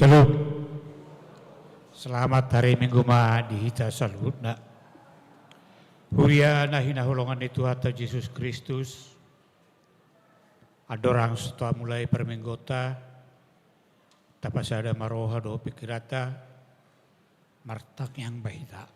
Shalom. Selamat hari Minggu dihita saludna. Huria nahina hulongan itu hata Yesus Kristus. Adorang setelah mulai perminggota. Tapasada maroha do pikirata. Martak yang bahita.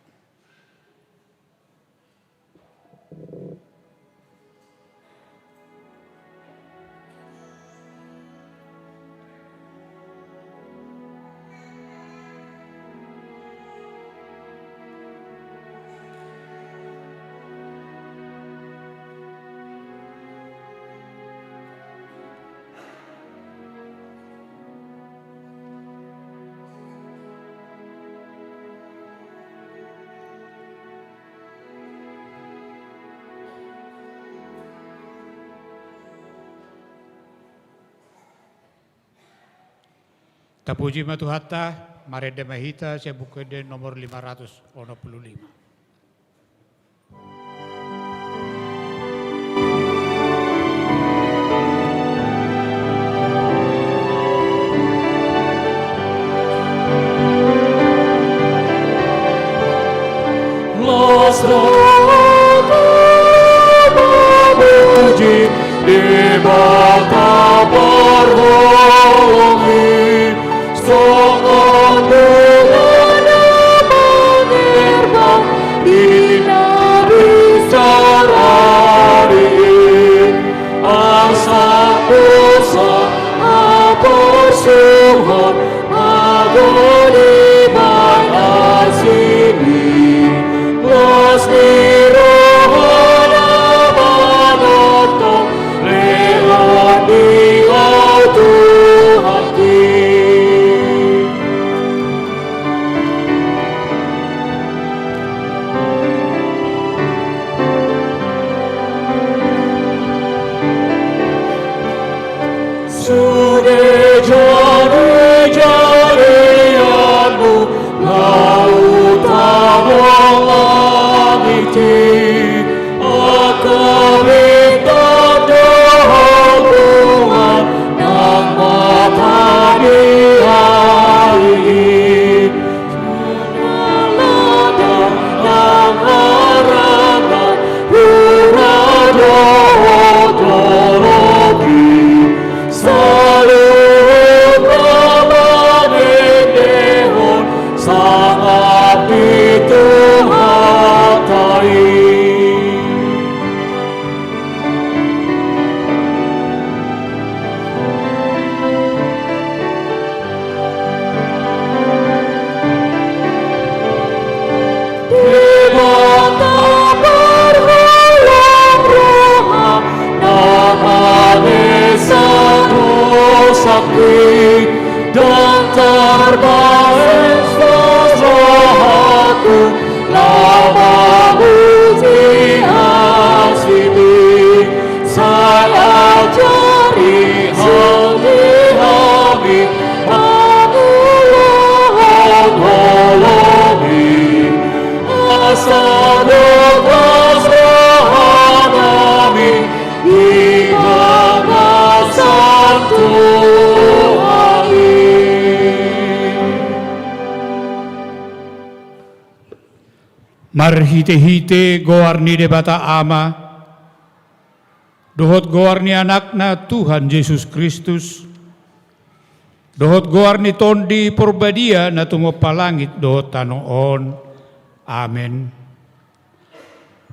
Tapuji matuhata, marede mahita, saya buka de nomor 585. Puji di mata berholi, songon bulan menerbang di nabi sarari, asa dosa apersuhan agoni sini, los dan terbaik rohaku lama puji hasimi saya cari hati aku tolongi asal lepas rohani ibadah santu. Marhite-hite goarni debata ama, dohot goarni anakna Tuhan Yesus Kristus, dohot goarni tondi porbadia na tumopalangit dohot tanoon. Amen.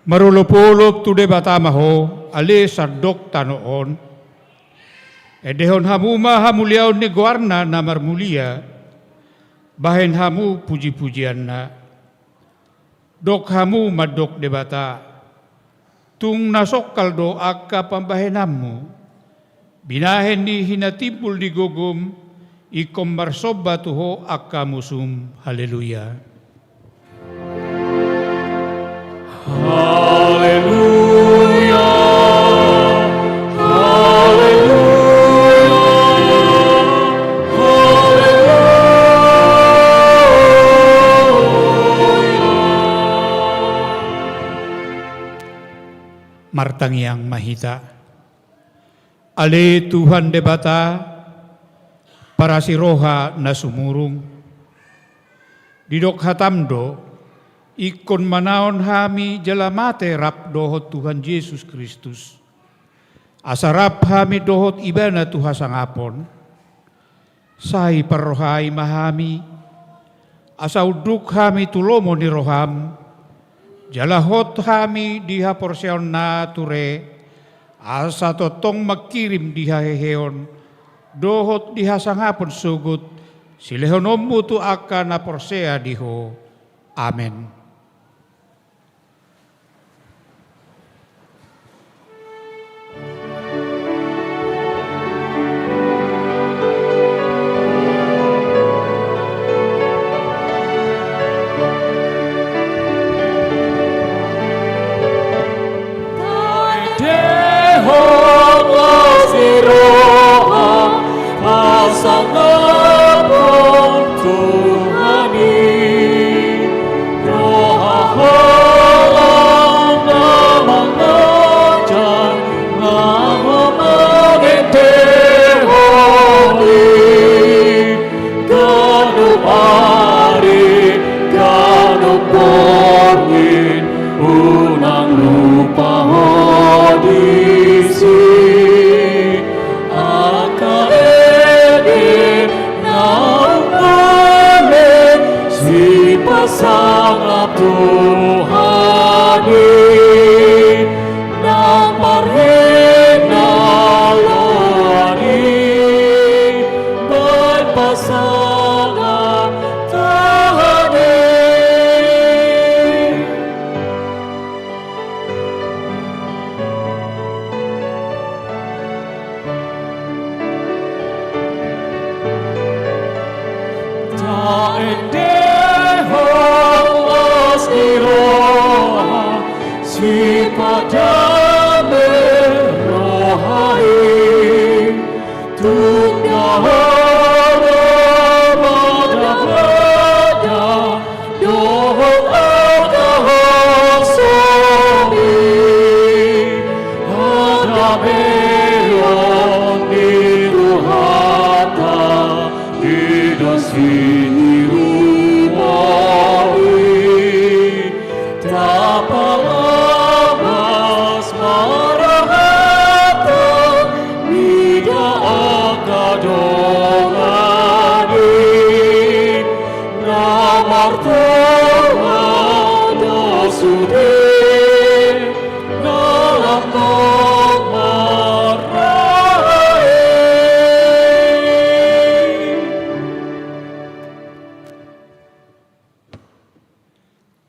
Marulupulop tu debata maho, ale sardok tanoon. Edehon hamuma hamuliaon ni goarna na marmulia, bahen hamu puji-pujian na. Dok hamu madok debata, tung nasokal do akka pambahenammu, binahen ni hinatipul di gogum, ikom marsoba tuho akka musum. Haleluya. Haleluya. Haleluya. Martang yang mahita, ale Tuhan debata, para siroha na sumurong. Didok hatamdo, ikon manaon hami jalamate rap dohot Tuhan Yesus Kristus. Asarap hami dohot iba na Tuha sangapon. Say parohay mahami, asauduk hami tulomo ni roham, jalahot hami diha porsyon na ture, asa totong magkirim diha heheon, dohot diha sangapon sugut, silehonom mutu aka na porsea diho. Amen.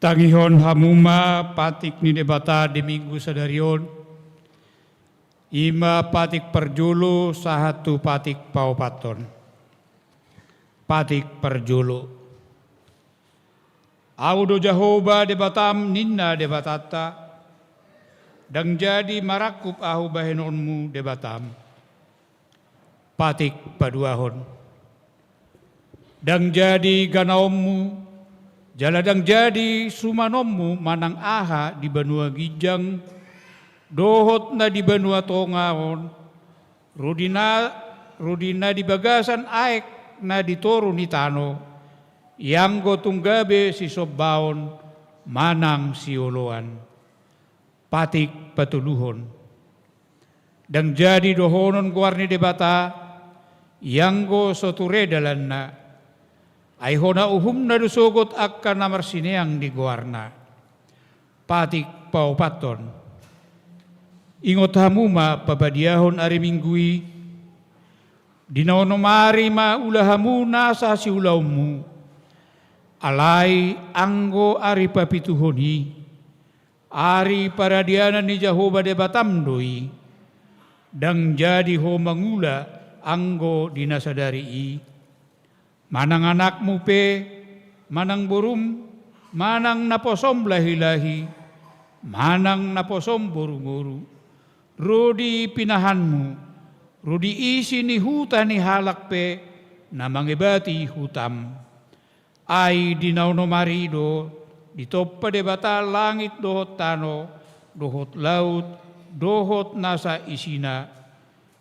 Tangihon hamuma patik ni debata di minggu sadarion, ima patik perjulu sahatu patik paupaton. Patik perjulu. Audo Jahoba debatam ninna debatata, dang jadi marakup ahu bahenonmu debatam. Patik paduahon. Dang jadi ganaommu, jaladang jadi sumanommu manang aha di benua Gijang, dohot na di benua Tongaon, rudina di bagasan aek na di toru ni tano, yang gotunggabe si sobbaon manang si oloan. Patik patuluhon. Dang jadi dohonon guarni debata, yang go soturedalan na, ay hona uhum na dusugot akka namar sineang di guarna. Patik paupaton. Ingot hamuma pabadiahon ari minggui, dinaonomari ma ulahamuna sa si ulaumu, alay anggo ari papituhoni, ari paradianan ni Jahoba debatamdoi, dang jadi ho mangula anggo dinasadari manang anakmu pe, manang burum, manang naposom lahi-lahi, manang naposom buru-buru, rudi pinahanmu, rudi isi ni huta ni halak pe, na mangibati hutam. Ay dinauno marido, ditoppa debata langit dohot tano, dohot laut, dohot nasa isina,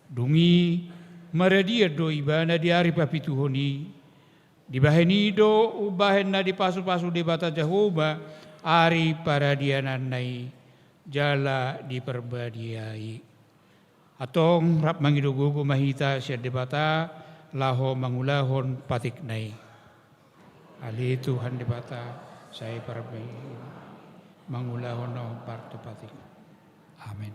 dungi, maradia do ibana di hari papituhoni, di bahenido ubahen na di pasu-pasu di bata Jehovah, ari paradianan nai jala diperbadiai. Atong rap mangidugugo mahita siya di bata, laho mangulahon patik nai. Ali Tuhan di bata, saya parabay mangulahon no parto patik. Amin.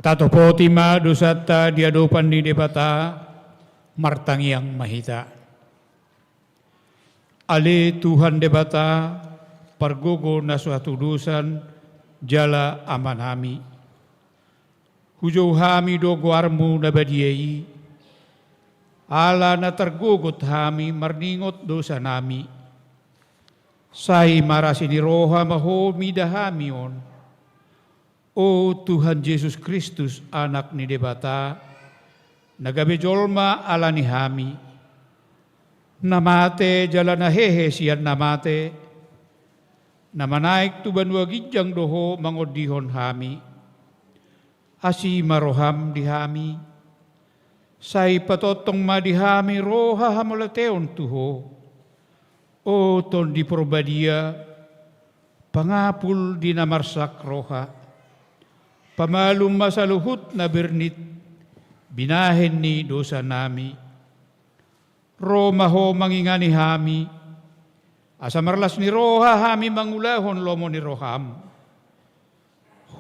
Tato potima dosata diadopan di debata martangiang mahita. Ale Tuhan debata pargogo na suatu dosan jala aman hami. Hujau hami do guarmu na badiai. Ala na tergogot hami marningot dosa nami. Sai marasi ni roha maho midahami on. O Tuhan Yesus Kristus, anak ni debata, nagabejolma ala ni hami, namate jala nahehe siyan namate, namanaik tu banwa gijang doho mangodihon hami, asi maroham di hami, say patotong madihami roha hamolateon tuho, o ton di probadia, pangapul di namarsak roha, pamalum masaluhut na bernit, binahin ni dosa nami. Roma ho mangingani hami, asamarlas ni roha hami mangulahon lomo ni roham.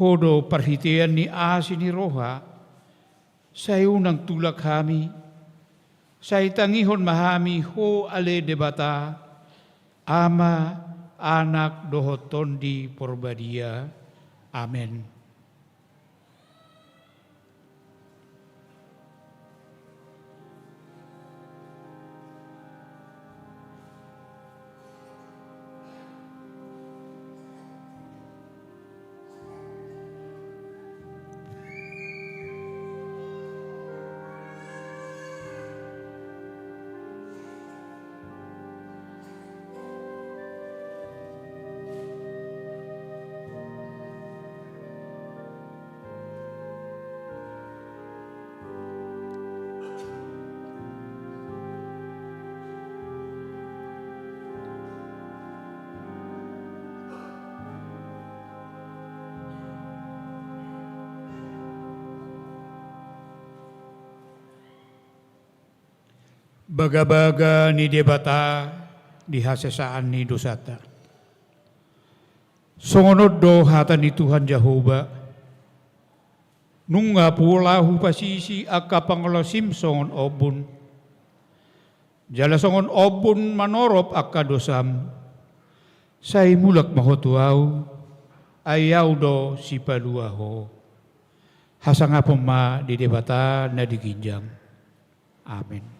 Hodo parhitian ni asi ni roha, sayunang tulak hami, say tangihon mahami ho ale debata, ama anak dohoton di porbadia. Amen. Baga-baga ni debata dihasesaan ni dosata. Songonod do hata ni Tuhan Jehovah. Nung nga pulahu pasisi akka pangalo Simpson obun. Jala songon obun manorop akka dosam. Say mulak mahotuaw ayaw do si paluaho. Hasangapon ma di debata na diginjang. Amen.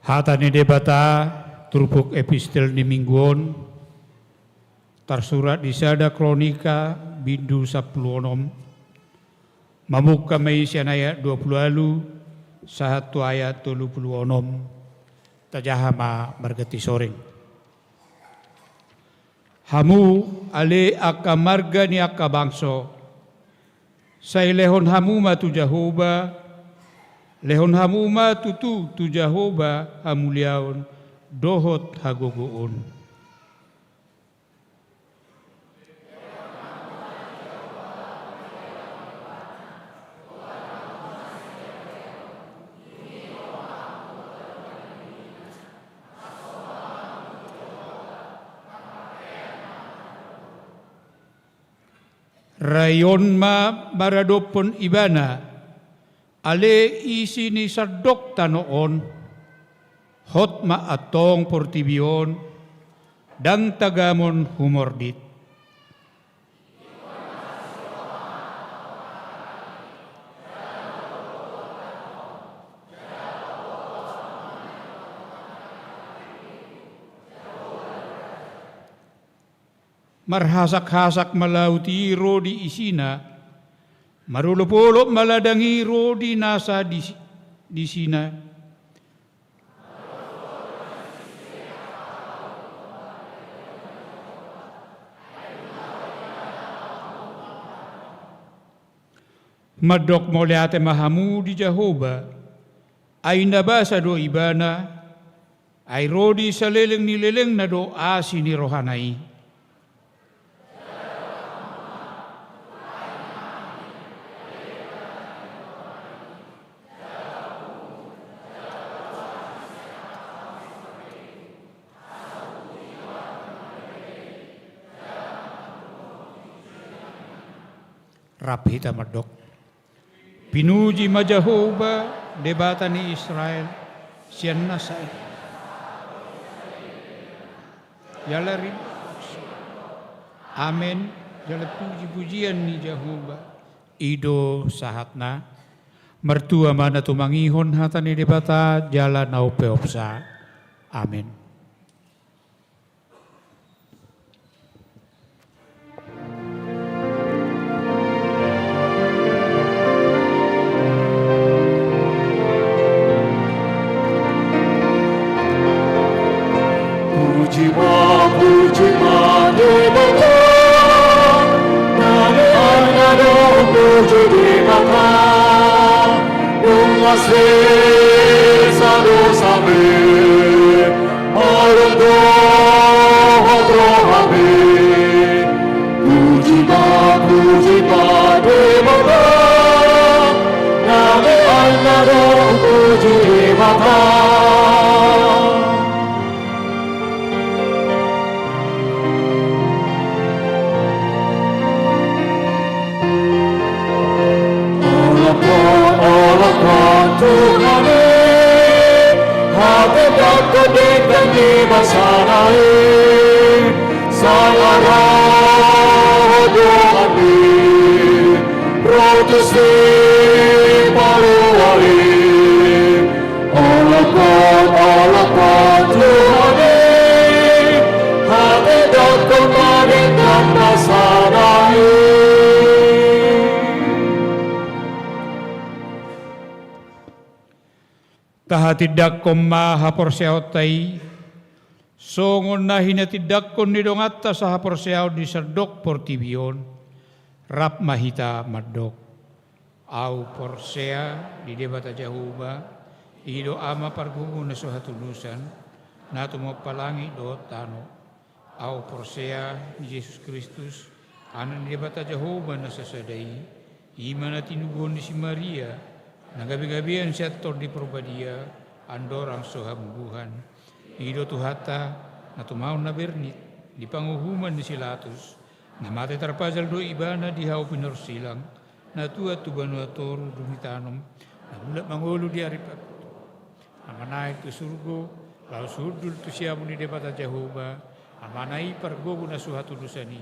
Hatani debata turpuk epistel di mingguon tersurat di sada kronika bindu 10 mamuka maisian ayat 20 alu satu ayat 36 tajahama bergeti soring hamu ale aka marga ni aka bangso say lehon hamu matu Jahoba lehon hamuma tutu tu Jahoba hamuliaon dohot hagogoon. Rayon ma maradopon ibana ale isi ni sardok tanoon, hot ma atong portibion, dang tagamon humordit. Marhasak-hasak malauti ro di isina, marulupulop maladangi ro di nasa di sina. Madok moleate mahamu di Jahoba, ay nabasa do ibana, ay ro di sa leleng ni leleng na do asi ni rohanay. Rapi hita madok. Pinuji ma Jahoba, debata ni Israel, siyan nasay. Yalarin. Amen. Yala puji-pujian ni Jahoba. Ido sahat na. Mertua mana tumangihon hata ni debata, jala nau peopsa. Amen. sanae sangat doae rotus di paruai alakat Tuhane hati dan kemarin dan pasanae. Tahatidak ko mahaporsiyaw tay, songon na hinatidak ko nidongatta sa haporsiyaw di sardok portibiyon, rap mahita madok. Au porsea di debata jahuba, ido ama pargugo na suhatulusan, nato mo palangi do tano. Au porsea ni Jesus Kristus, anan di debata jahuba na sasadai, ima na tinugon ni si Maria, nagabi-gabian siya tor di probadia, andorang sohambuhan. Ido tuhata, na tumaon na bernit, di panguhuman ni silatus, na mati tarpazal do ibana di hao pinorsilang, na tuwa tubano atoro dumitanom, na mulat mangulo di aripakuto. Amanay tu surgo, lau surdul tu siya muni debata Jehovah, amanay pargogo na suhatudusani,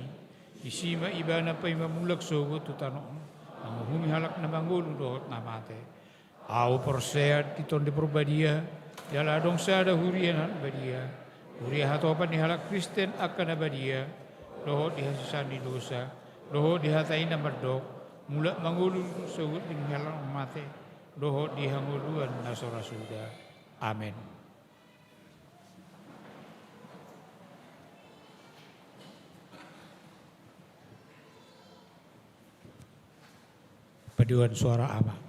isima ibana pa'y mamulak sogo tutanon, ang humihalak na mangulo dohot na mate. Au porsea titon di perbadia, jala dong sada hurian badia, huria hatopan di halak Kristen akan abadia, dohot di hasisan di dosa, dohot di hatain na mardok, mulak mangulun sugut di halak mate, dohot di hanguluan nasora suda. Amin. Paduan suara ama.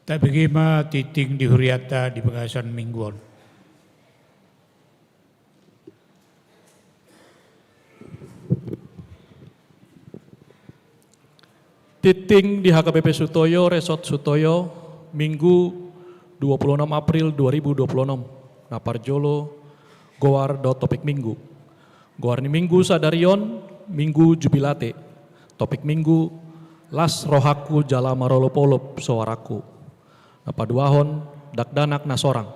Tak bagaimana titing di huriata di bagasan mingguan. Titing di HKBP Sutoyo, Resort Sutoyo, Minggu 26 April 2026. Naparjolo, Goar do topik Minggu. Goar ni Minggu Sadarion, Minggu Jubilate. Topik Minggu, Las rohaku jala marolopolop suaraku. Napaduahon, dakdanak nasorang.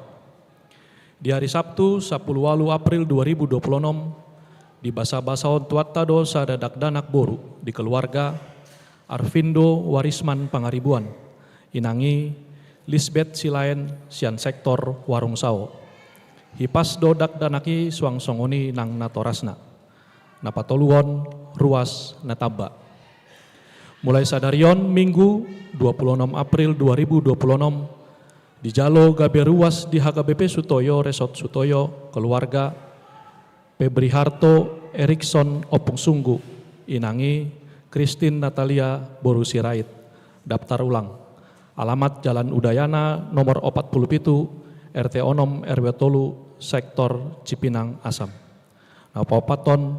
Di hari Sabtu, 10 April 2026, di basa-basaon tuatado sada dakdanak boru di keluarga Arvindo Warisman Pangaribuan, inangi Lisbeth Silaen sian sektor Warung Sao. Hipas do dakdanaki suang songoni nang natorasna. Napatoluon ruas nataba. Mulai sadarion Minggu 26 April 2026 di Jalo gabe ruas di HKBP Sutoyo Resort Sutoyo keluarga Febri Harto Erikson Opung Sunggu inangi Christine Natalia Boru Sirait. Daftar ulang. Alamat Jalan Udayana nomor 47 RT Onom RW Tolu Sektor Cipinang Asam. Napapaton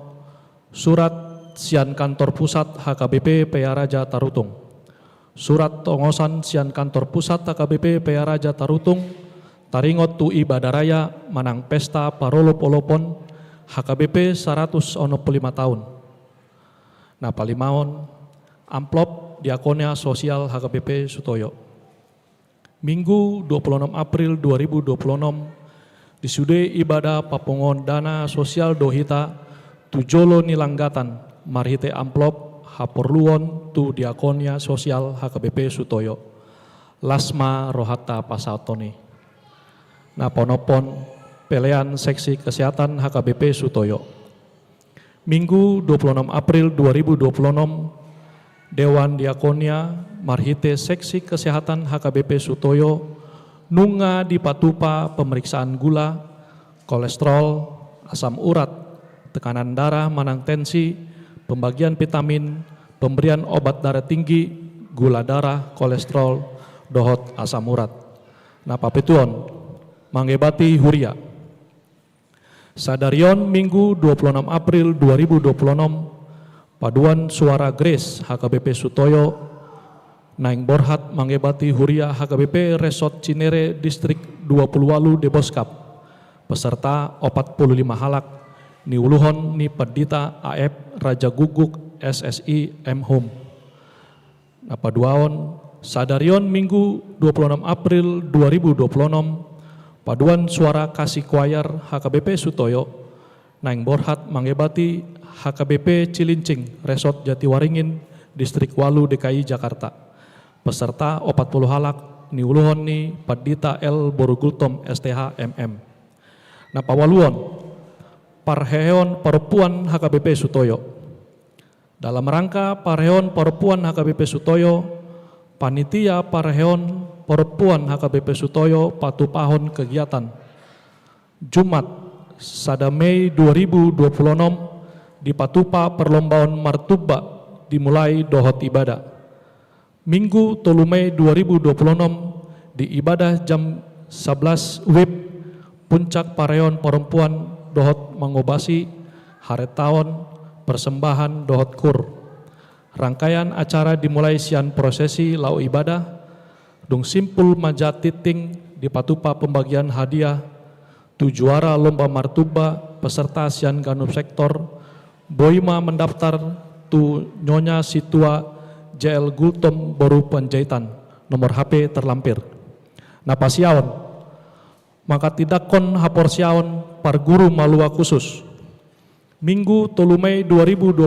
surat sian kantor pusat HKBP PA Raja Tarutung. Surat tongosan sian kantor pusat HKBP PA Raja Tarutung taringot tu ibadaraya manang pesta parolop-olopon HKBP 165 tahun. Nah palimaon amplop diakonia sosial HKBP Sutoyo. Minggu 26 April 2026 disude ibadah papongon dana sosial dohita tujolo nilanggatan marhite amplop haporluon tu diakonia sosial HKBP Sutoyo. Lasma Rohata Pasatoni. Nah ponopon pelean seksi kesehatan HKBP Sutoyo. Minggu 26 April 2026, Dewan Diakonia Marhite Seksi Kesehatan HKBP Sutoyo nunga di patupa pemeriksaan gula, kolesterol, asam urat, tekanan darah manang tensi, pembagian vitamin, pemberian obat darah tinggi, gula darah, kolesterol, dohot asam urat. Napa petuon, mangebati huria. Sadarion Minggu 26 April 2026 Paduan Suara Grace HKBP Sutoyo Naing Borhat mangebati huria HKBP Resort Cinere Distrik 28 Deboskap peserta 45 halak ni uluhon ni Pedita AF Raja Guguk SSI M Home. Napaduaon Sadarion Minggu 26 April 2026 Paduan Suara Kasih Choir HKBP Sutoyo Naing Borhat mangebati HKBP Cilincing Resort Jatiwaringin Distrik Walu DKI Jakarta peserta 40 halak ni uluhon ni Padita L Borugultom STH MM. Napawaluon Parheon Perempuan HKBP Sutoyo. Dalam rangka Parheon Perempuan HKBP Sutoyo, Panitia Parheon Perempuan HKBP Sutoyo patupahon kegiatan Jumat sada Mei 2026 di patupa perlombaan martuba dimulai dohot ibadah. Minggu 3 Mei 2026 di ibadah jam 11 WIB puncak Parheon Perempuan dohot mangobasi hari tahun persembahan dohot kur. Rangkaian acara dimulai sian prosesi lau ibadah dung simpul majat titing di patupa pembagian hadiah tu juara lomba martuba peserta sian ganup sektor boima mendaftar tu nyonya situa JL Gultom Boru Panjaitan nomor HP terlampir. Napasiaon maka tidak kon hapor siaon par guru malua khusus. Minggu 3 Mei 2026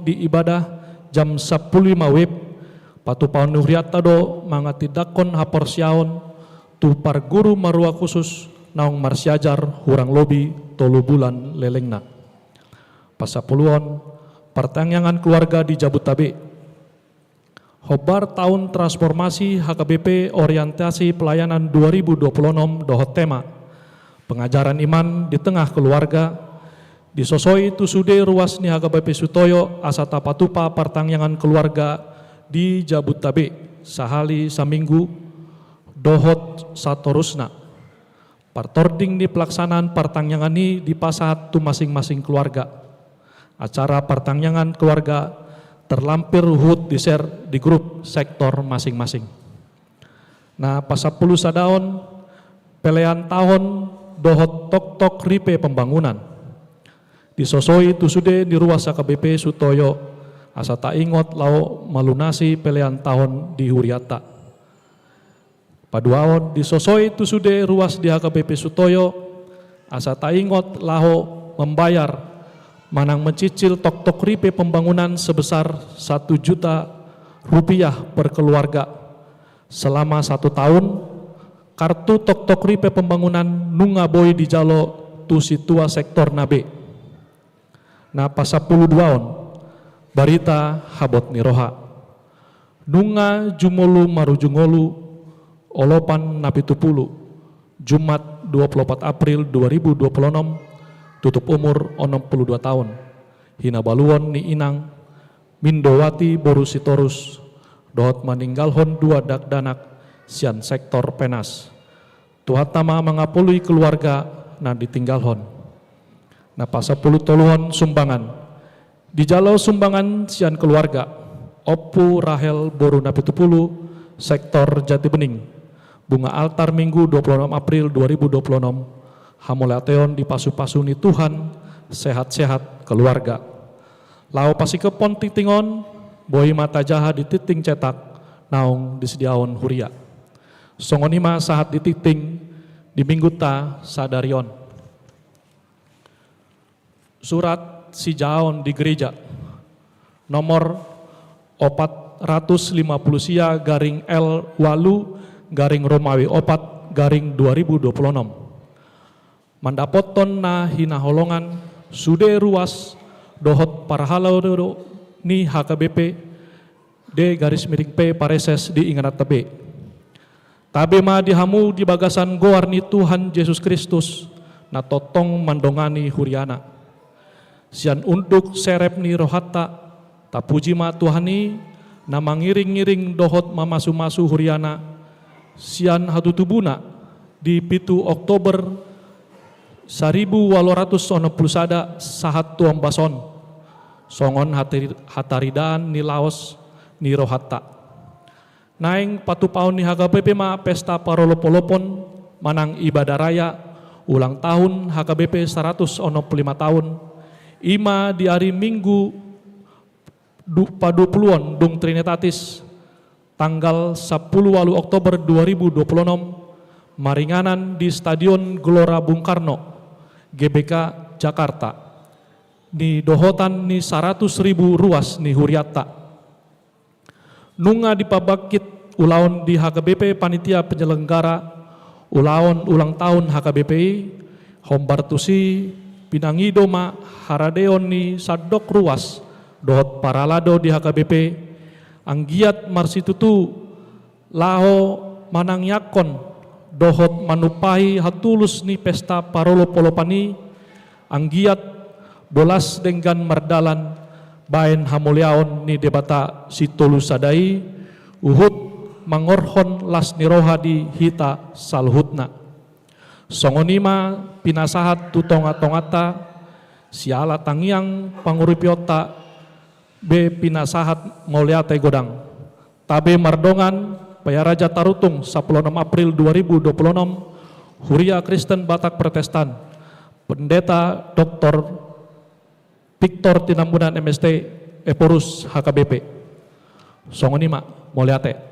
di ibadah jam 15 WIB patupaon nuhriatado manga tidakon hapor siaon tu par guru marua khusus naung marsiajar hurang lobi 3 bulan lelengna. Pasapuluan pertanyaan keluarga di Jabotabek. Hobar tahun transformasi HKBP orientasi pelayanan 2026 dohot tema pengajaran iman di tengah keluarga disosoi tusude ruas ni HKBP Sutoyo asata patupa pertanyaan keluarga di Jabotabek sahali saminggu dohot satorusna. Partording di pelaksanaan pertangyangan ini di pasahat tu masing-masing keluarga. Acara pertangyangan keluarga terlampir hut di share di grup sektor masing-masing. Nah, pas 10 sadaon pelean tahun dohot tok-tok ripe pembangunan. Disosoi tu sude di ruas HKBP Sutoyo asa tak ingot lau melunasi pelean tahun di Huriata. Paduaon disosoi tu sude ruas di HKBP Sutoyo asa tak ingot lau membayar manang mencicil tok-tok ripe pembangunan sebesar 1 juta rupiah per keluarga selama 1 tahun. Kartu tok-tok ripe pembangunan nunga boy di jalo tu situa sektor nabe. Nah, pas 10 duaon barita habot niroha. Nunga jumolu marujungolu olopan napitupulu Jumat 24 April 2026 tutup umur 62 tahun. Hina baluon ni inang Mindowati Borusitorus dohot meninggalhon 2 dakdanak sian sektor penas. Tuhatama mengapului keluarga na ditinggalhon. Nah, pas 10 toluhon sumbangan. Di jalau sumbangan sian keluarga Oppu Rahel Boru Napitupulu sektor Jati Bening. Bunga altar Minggu 26 April 2026. Hamoleateon di pasu-pasuni Tuhan sehat-sehat keluarga. Lau pasikepon titingon boi mata jaha di titing cetak naung disediaon huria. Songonima sahat di titing di minggu ta sadarion. Surat si jaon di gereja nomor 450 sia garing L Walu garing Romawi 4 garing 2026. Mandapoton na hina holongan sude ruas dohot parahalau ni HKBP D garis miring P pareses di inganat tebe. Tabe ma dihamu di bagasan goar ni Tuhan Yesus Kristus na totong mandongani huriana. Sian untuk serep ni rohata tapuji ma Tuhani na mangiring-ngiring dohot mamasu-masu huriana sian hatutubuna di 7 Oktober 1860 sahat tuam bason songon hataridaan ni laos ni rohata. Naing patupaon ni HKBP ma pesta parolopolopon manang ibadah raya ulang tahun HKBP 165 tahun. Ima di hari Minggu pa-20 dung Trinitatis tanggal 10 Oktober 2026 maringanan di Stadion Gelora Bung Karno GBK Jakarta di dohotan ni 100.000 ruas ni huriata. Nunga dipabakit ulaon di HKBP panitia penyelenggara ulaon ulang tahun HKBPI Hombartusi Pinangido ma haradeon ni sadok ruas dohot paralado di HKBP anggiat marsitutu laho manang yakon dohot manupahi hatulus ni pesta parolo polopani anggiat bolas dengan merdalan baen hamuliaon ni debata situlu sadai uhut mangorhon las niroha di hita salhutna. Songonima pinasahat tutonga-tongata siala tangiang panguripiota be pinasahat ngoliate godang. Tabe mardongan payaraja tarutung 16 April 2026 Huria Kristen Batak Protestan Pendeta Dr. Victor Tinambunan MST Eporus HKBP. Songonima moliate.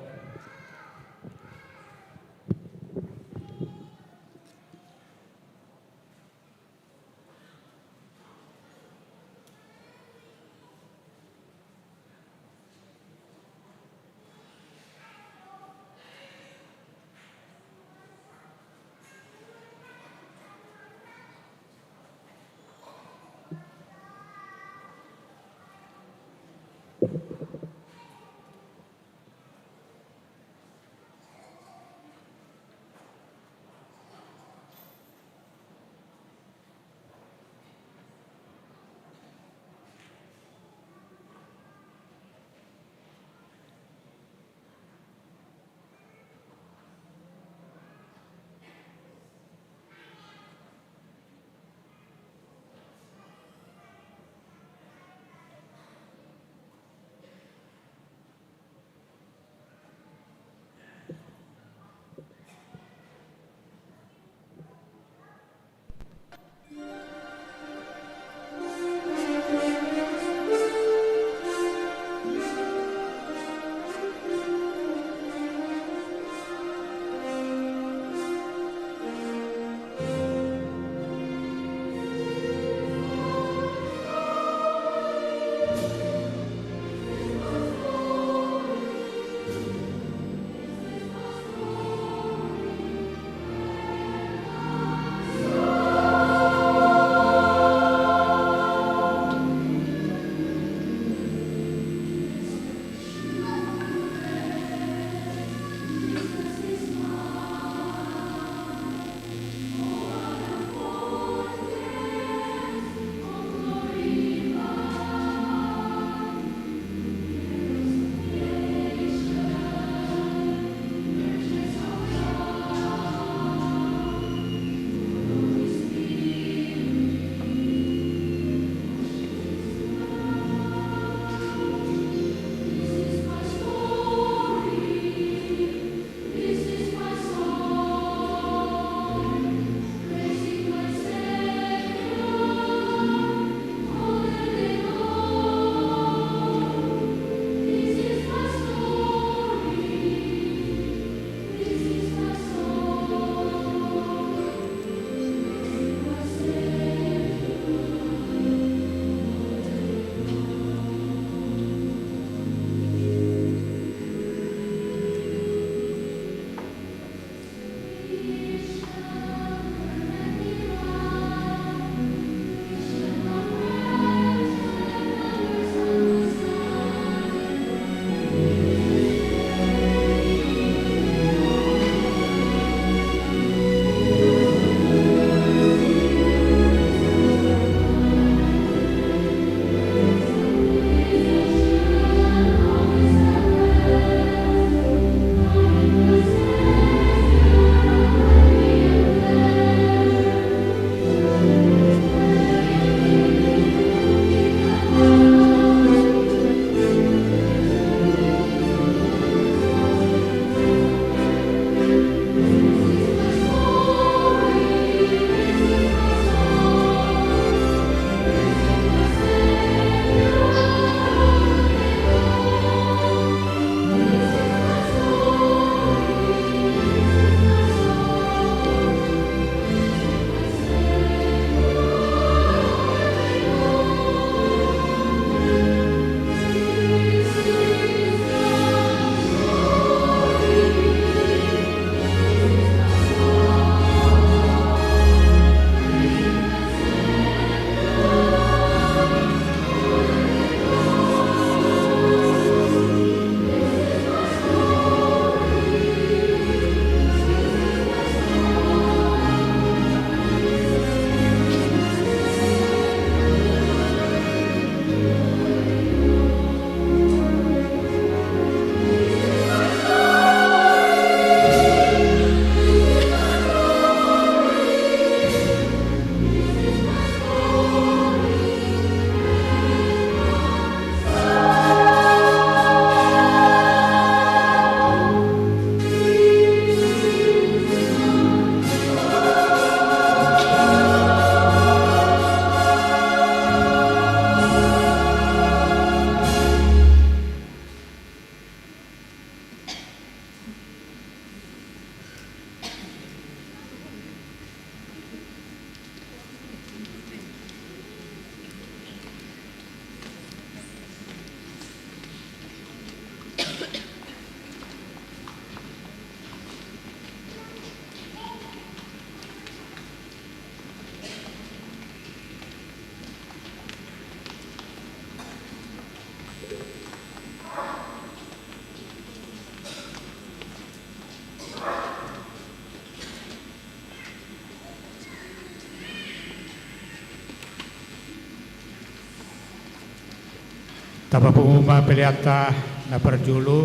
Tapa penguma peliata na perjulu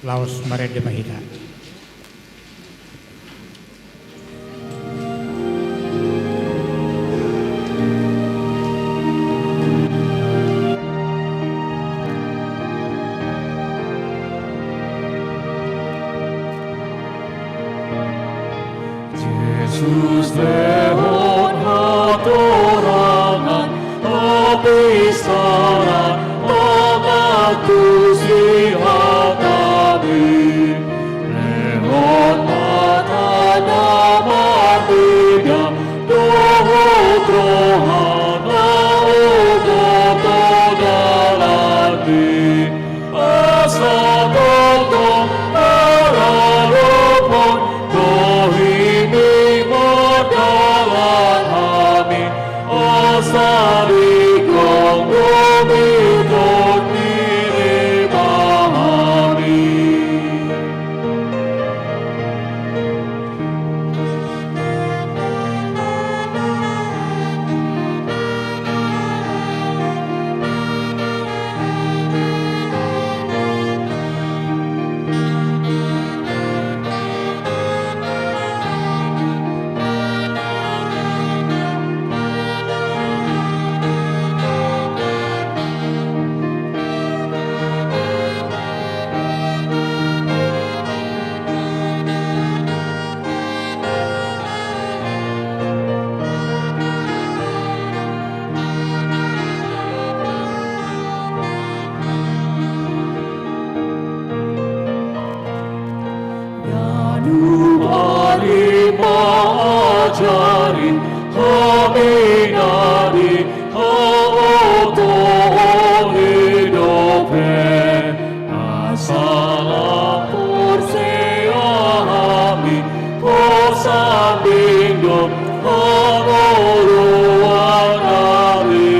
laos marede mahita. Yesus lehon hatorangan apisaran mengatusi hatabi lehon matana marbida dohot rohana udotodalati asa totong paralopon dohini modalan hami asari gonggomi toniri bahami. Mari maajarin haminari haoto hidope asala porseahami posabindo hamoruan ari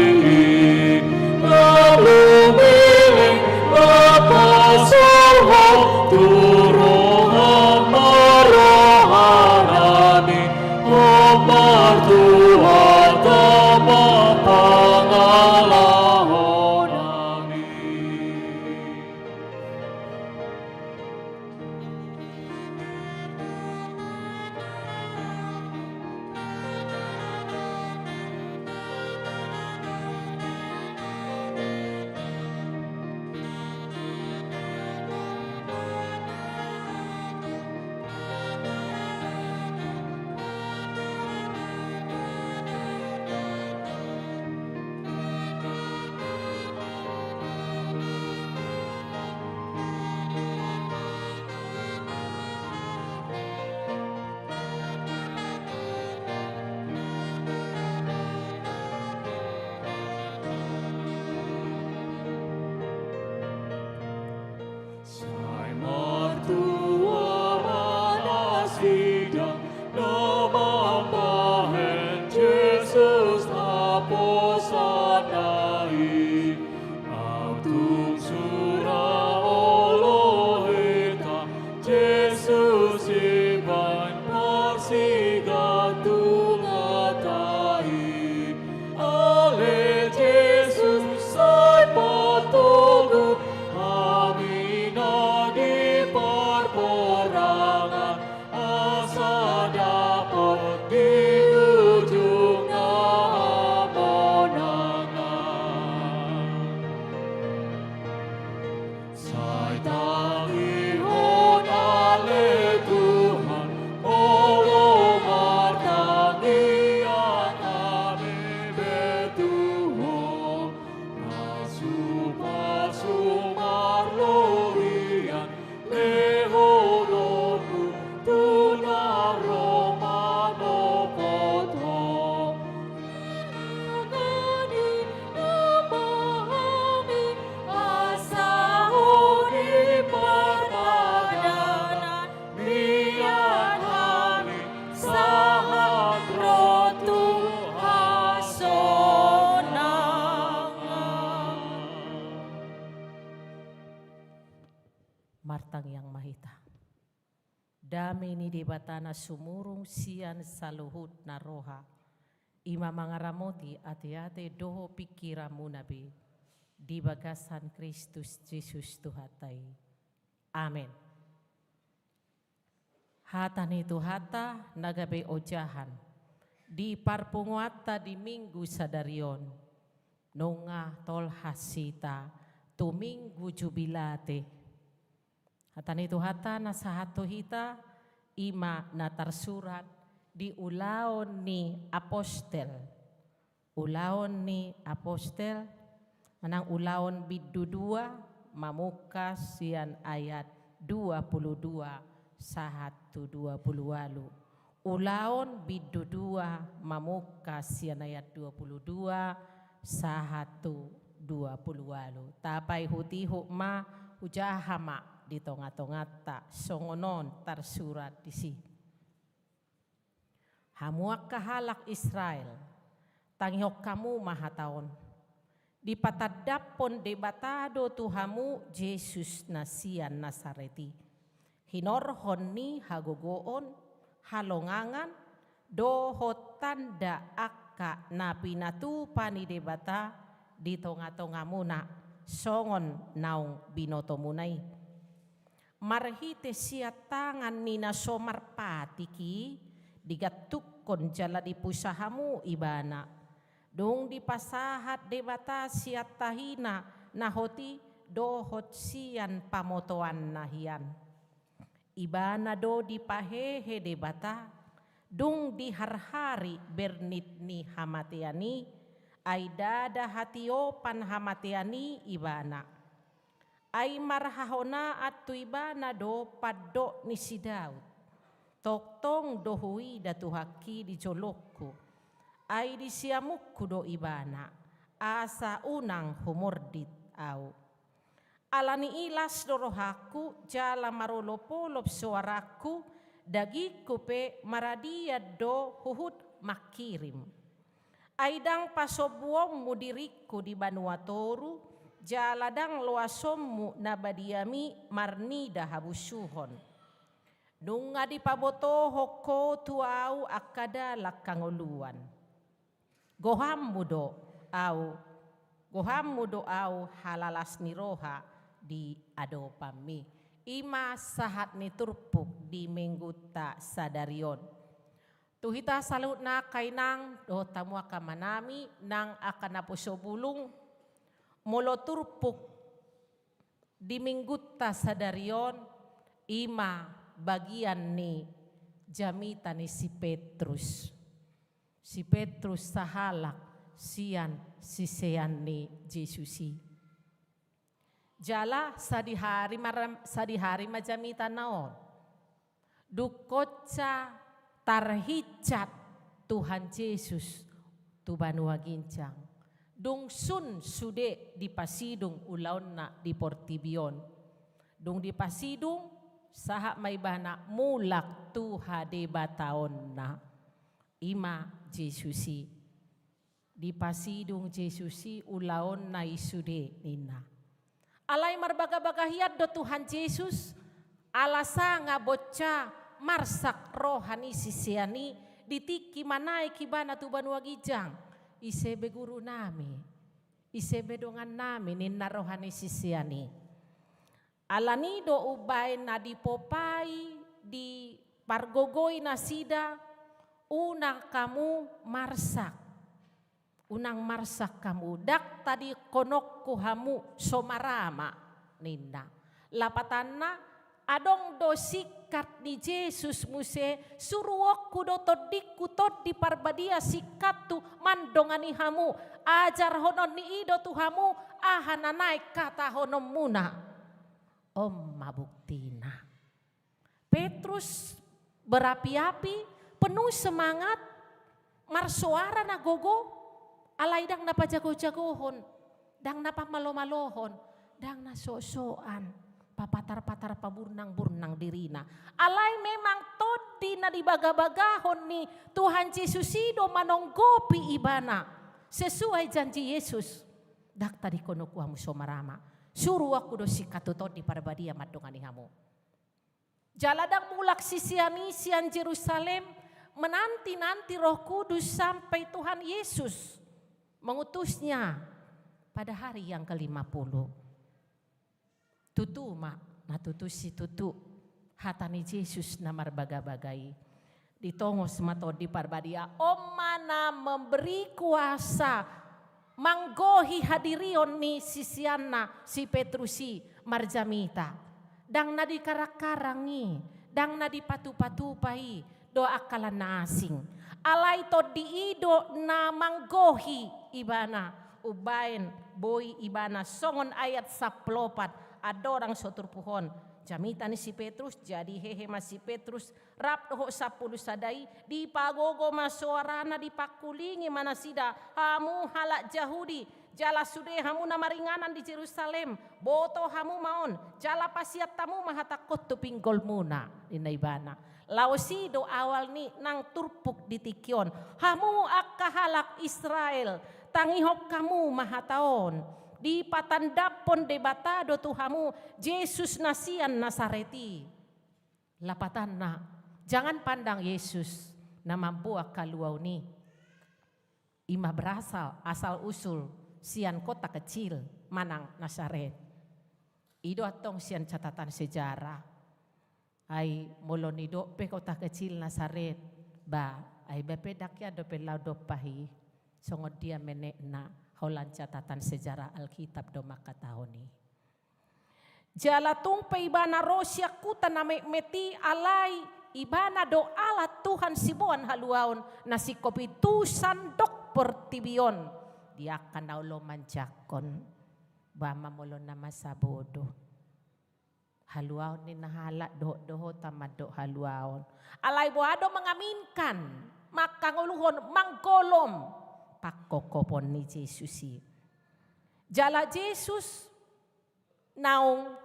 lalu miling lapasoho turohan marohanani omar Tuhan tama pangalahonani. Sai martua manas vida namambahen Jesus taposanai autum sura Olohita Jesus iban parsigatungatai ale Jesus sai patogu Amina di perperangan asa dapat di ujung kemenangan. Sai tangihon ale Tuhan, olo martangian kami betuho, pasu-pasu marlorian, lehonoku tunaro manopoto. Ngani namahami asahuni perpadanan bian kami sahat rotu hasonangan. Martang yang mahita. Dami ni di batana sumurung sian saluhut na roha. Ima mangaramoti ati-ati doho pikiramu nabi. di bagasan Kristus Yesus Tuhatai. Amin. Hatan itu hata nagabe ojahan di parpunguata di minggu sadarion nonga tol hasita tu minggu jubilate. Hatan itu hata nasahato hita ima natar surat di ulaon ni apostel. Ulaon ni apostel manang ulaon biddu 2 mamukas sian ayat 22 sahatu 20 walu. Ulaon biddu 2 mamukas sian ayat 22 sahatu 20 walu. Tapai huti hukma hujahama di tonga-tongata songonon tersurat di si. Hamuak kahalak Israel tangiok kamu mahataon. Di patadapon debatado tuhamu Yesus nasian Nasareti. Hinorhon ni hagogoon halongangan dohot tanda akka napi natu pani debata di tonga-tonga muna songon naung binoto munai. Marhite siat tangan nina somar patiki digatukon jala di pusahamu ibana. Dong di pasahat debata siat tahina nahoti dohot sian pamotoan nahian. Ibana do di pahehe debata dong di harhari bernit ni hamatiani aidada hatiopan hamatiani ibana. Ai marhahona atu ibana do paddo ni si Daud. Toktong dohui datuhaki di jolokku. Ai di siamukku do ibana. Asa unang humordit au. Alani ilas dorohaku jala marolopolop suaraku. Dagiku pe maradia do huhut makirim. Aidang pasobuom mudiriku di Banuatoru. Jaladang loasommu nabadiami marnida habusuhon. Nunga di pabotoho ko tuau akada lakangoluan. Gohammu do au halalas niroha di adopami. Ima sahat ni turpuk di mengguta sadarion. Tuhita salut na kainang do tamu akamanami nang akan apusobulung. Molo turpuk di mingguta sadarion ima bagian ni jamita ni si Petrus. Si Petrus sahalak sian sisean ni Jesusi. Jala sadihari majamita naon. Dukotsa tarhicat Tuhan Yesus tu banua gincang. Dung sun sude di pasidung ulaon na di Portibion. Dung di pasidung saha may bana mulak tuha de bataon na. Ima Jesusi. Di pasidung Jesusi ulaon na isude nina. Alay marbaga-bagahiyad do Tuhan Yesus. Alasa nga bocca marsak rohani sisiani. Ditiki manay kibana tu banua gijang. Isebe guru nami, isebe dongan nami nin narohani sisiani. Alani do ubay na dipopai di pargogoy na sida, unang kamu marsak. Unang marsak kamu, dak tadi konokku hamu somarama ninda. Lapatan na adong do sikat ni Jesus muse suruokku do todikku tod di parbadia sikat tu mandongani hamu ajar honon ni ido tu hamu ahana naik kata honom muna mabuktina. Petrus berapi-api penuh semangat marsuara na gogo alay dang napa jago-jagohon dang napa malo-malohon dang na so-soan. Papatar-patar paburnang-burnang dirina. Alay memang todi na dibaga-bagahon ni Tuhan Yesus ido manonggopi ibana. Sesuai janji Yesus. Dak tadi kono kuamu somarama. Suruh aku do sikatutod di parbadia madongani hamu. Jaladang mulak sisiani sian Jerusalem. Menanti-nanti Roh Kudus sampai Tuhan Yesus mengutusnya. pada hari yang ke-50. Tutu mak, natutu si tutu, hatani Yesus namar baga-bagai. Ditongos mato di parbadia, om mana memberi kuasa, manggohi hadirion ni sisiana si Petrusi marjamita. Dang na di karak-karangi, dang na di patu-patupai, doa kalan na asing. Alay to di ido na manggohi ibana, ubain boy ibana, songon ayat 10 adorang soturpuhon. Jamita ni si Petrus, jadi hehe mas si Petrus, rap doho 10 sadai, di pagogo masuarana di pakulingi manasida, hamu halak Jahudi, jala sude hamu namaringanan di Jerusalem, boto hamu maon, jala pasiat tamu mahatakot tu pinggol muna, inaibana. Lausido awal ni nang turpuk di tikyon, hamu akka halak Israel, tangihok kamu mahataon. Di patandapon debatado tuhamu Yesus nasian Nasareti. Lapatan na, jangan pandang Yesus na mambuak kaluaw ni. Ima berasal asal usul sian kota kecil manang Nasaret. Ido atong sian catatan sejarah. Ay molonido pe kota kecil Nasaret. Ba ay bepedak ya do pelau do pahi. Songod dia menek na. Holan catatan sejarah Alkitab do makatahoni. Jalatung pe ibana rosya kuta na meti alay ibana do alat Tuhan sibuan haluaon na si kopitu sandok portibion. Dia akan naulo manjakon bama molo na masabodo. Haluaon ni nahala do tamad do haluaon. Alay boado mengaminkan makanguluhon manggolom. Pakokopon ni Yesus. Jala Yesus naung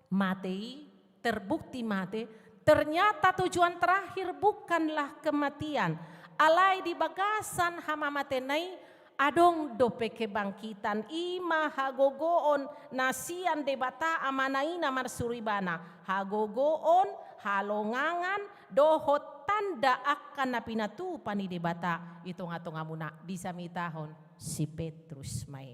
mati, terbukti mati, ternyata tujuan terakhir bukanlah kematian. Alai di bagasan hama matenai adong dope kebangkitan ima hagogoon nasian debata amanai namar suribana hagogoon halongangan dohot tanda akan na pinatupan ni debata ito nga to nga muna di samitahon si Petrus may.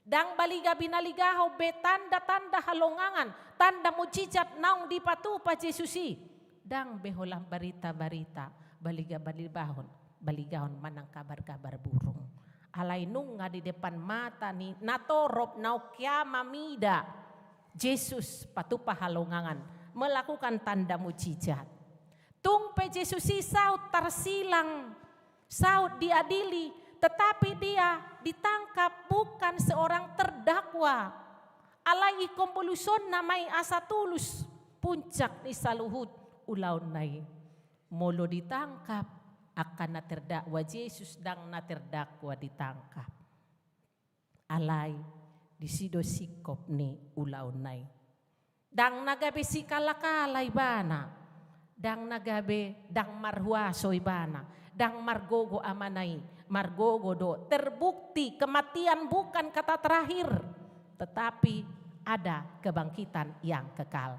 Dang baliga binaligaho be tanda-tanda halongangan, tanda mujizat naong di patupa Jesusi. Dang beholang barita-barita, baliga baligahon manang kabar-kabar burung. Alay nung nga di depan mata ni natorop nao kya mamida. Jesus patupa halongangan, melakukan tanda mujizat. Tungpe Yesusi saut tarsilang, saut diadili, tetapi dia ditangkap bukan seorang terdakwa. Alai ikompoluson na may asa tulus, puncak ni saluhut ulaw nay. Molo ditangkap, akan na terdakwa Yesus dang na terdakwa ditangkap. Alay, disido sikop ni ulaw nay. Dang nagabi si kalakalay bana. Dang nagabe, dang marhuaso ibana, dang margogo amanay, margogo do. Terbukti kematian bukan kata terakhir, tetapi ada kebangkitan yang kekal.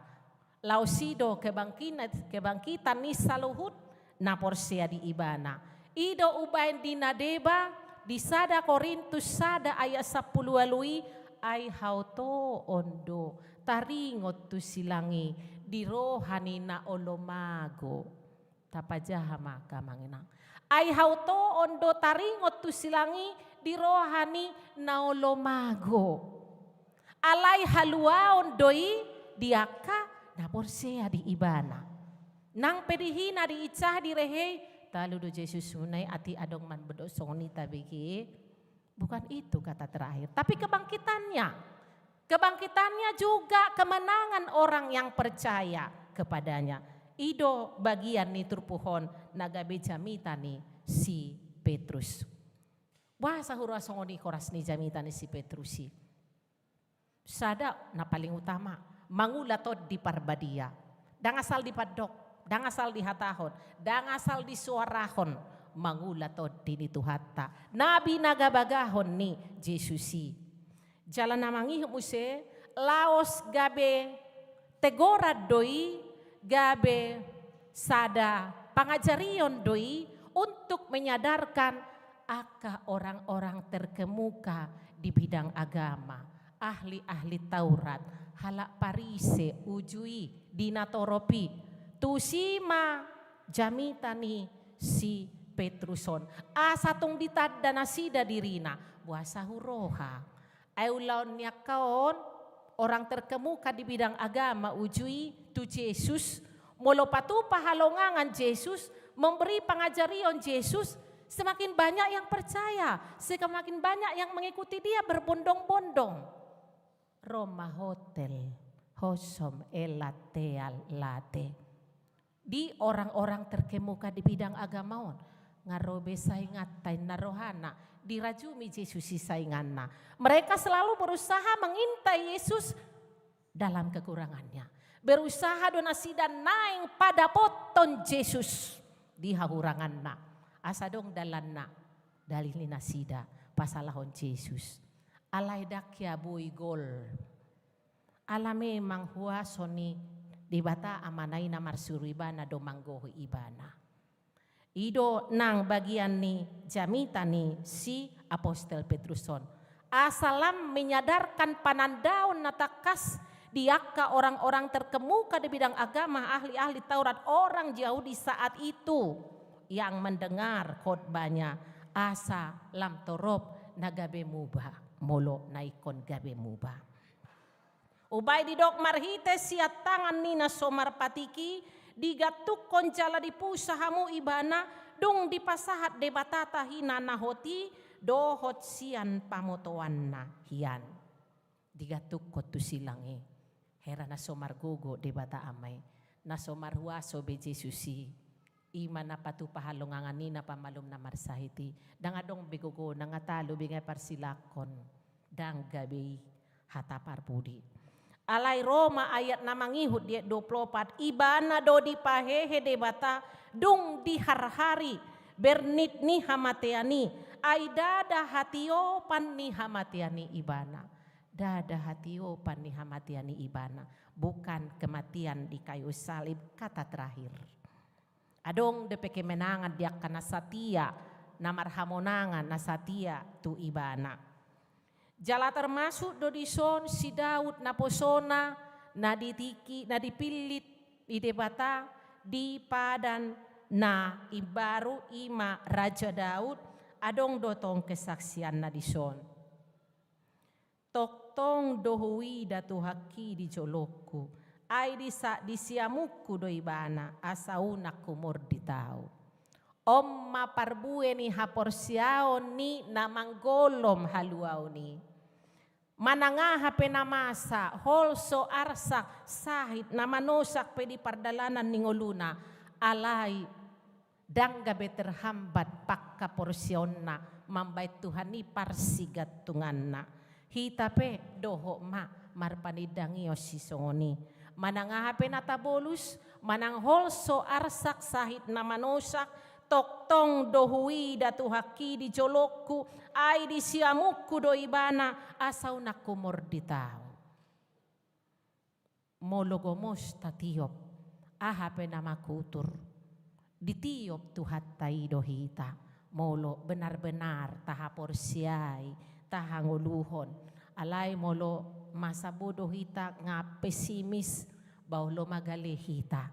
Lausido kebangkitan ni saluhut na porsia di ibana. Ido ubain di nadeba, di sada Korintus sada ayat 10 alui, ay hauto ondo, taringot tu silangi. Di rohani na olomago tapajaha maka manginang ay hauto ondo taringot tu silangi di rohani na olomago alay haluaon doi diaka na porsea di ibana nang pedihina di icah di rehe talu do Jesus sunay ati adong man bedo sonita bigi bukan itu kata terakhir tapi Kebangkitannya juga kemenangan orang yang percaya kepadanya. Ido bagian ni turpuhon nagabe jamita ni si Petrus. Wah sahura songoni koras ni jamita ni si Petrusi. Sada na paling utama mangulatod di parbadia. Dang asal di padok, dang asal di hatahon, dang asal di suarahon mangulatod di nituhatta. Nabi nagabagahon ni Jesusi. Jalan namangi muse laos gabe tegorad doi gabe sada pangajarion doi untuk menyadarkan aka orang-orang terkemuka di bidang agama, ahli-ahli Taurat, halak parise ujui dinatoropi tusima jamitani si Petruson asatong ditadda na sida dirina buasa huroha aulaon niya kaon orang terkemuka di bidang agama ujui tu Yesus molo patu pahalongangan Yesus memberi pengajarion Yesus. Semakin banyak yang percaya, semakin banyak yang mengikuti dia berbondong-bondong. Roma hotel, hosom elateal late. Di orang-orang terkemuka di bidang agamaon, ngarobe saingat tain narohana, dirajumi Yesus sainganna. Mereka selalu berusaha mengintai Yesus dalam kekurangannya. Berusaha donasi dan naik pada poton Yesus di hahuranganna. Asa dong dalanna dalilina sida pasalahon Yesus. Alay dakya boy gol. Ala memang huasoni di bata amanay na marsuru ibana do manggoho ibana. Ido nang bagian ni jamita ni si Apostel Petruson. Asalam menyadarkan panandaon na takas diaka orang-orang terkemuka di bidang agama, ahli-ahli Taurat, orang Yahudi saat itu yang mendengar khotbahnya asa lam torop nagabe mubah molo naikon gabe mubah. Ubay di dok marhite siat tangan nina somar patiki digatuk konjala di pusahamu ibana dung dipasahat debatata hina nahoti dohot sian pamotoanna hian digatuk kotu silangi hera na somar gogo debata amay na somar huaso be Jesusi ima na patu pahalongangan nina pamalum na marsahiti dangadong begogo nangatalo bingay parsilakon dang gabi hatapar budi alay Roma ayat na mangihut di 24 ibana do di pahehe debata dung di harhari bernit ni hamateani ay dada hatio pan ni hamateani ibana dada hatio pan ni hamateani ibana bukan kematian di kayu salib kata terakhir. Adong depe kemenangan dia kana satia na marhamonangan na satia tu ibana. Jala termasuk dodison si Daud na posona na ditiki na dipilit idebata di padan na ibaru ima Raja Daud adong dotong kesaksian na dison. Toktong dohui datu haki di jolokku. Ay di siamuku do ibana asauna kumur di tao. Om maparbue ni haporsiaon ni namanggolom haluaw ni. Manangaha penamasa holso arsak sahit namanosak pedi pardalanan ningoluna alay danggabe terhambat pakka porsionna mambait Tuhan ni parsigat tunganna. Hitape doho ma marpanidangio sisongoni. Manangahape na tabolus, manang holso arsak sahit na manosak, toktong dohui datu haki di jolokku, ay di siamukku do ibana, asaw na kumor di tao. Mologomos tatiop, ahape na makutur, ditiop tuhat tayo dohita, molo benar-benar tahapor siyay, tahanguluhon, alay molo masabudo hita nga pesimis baulo magali hita.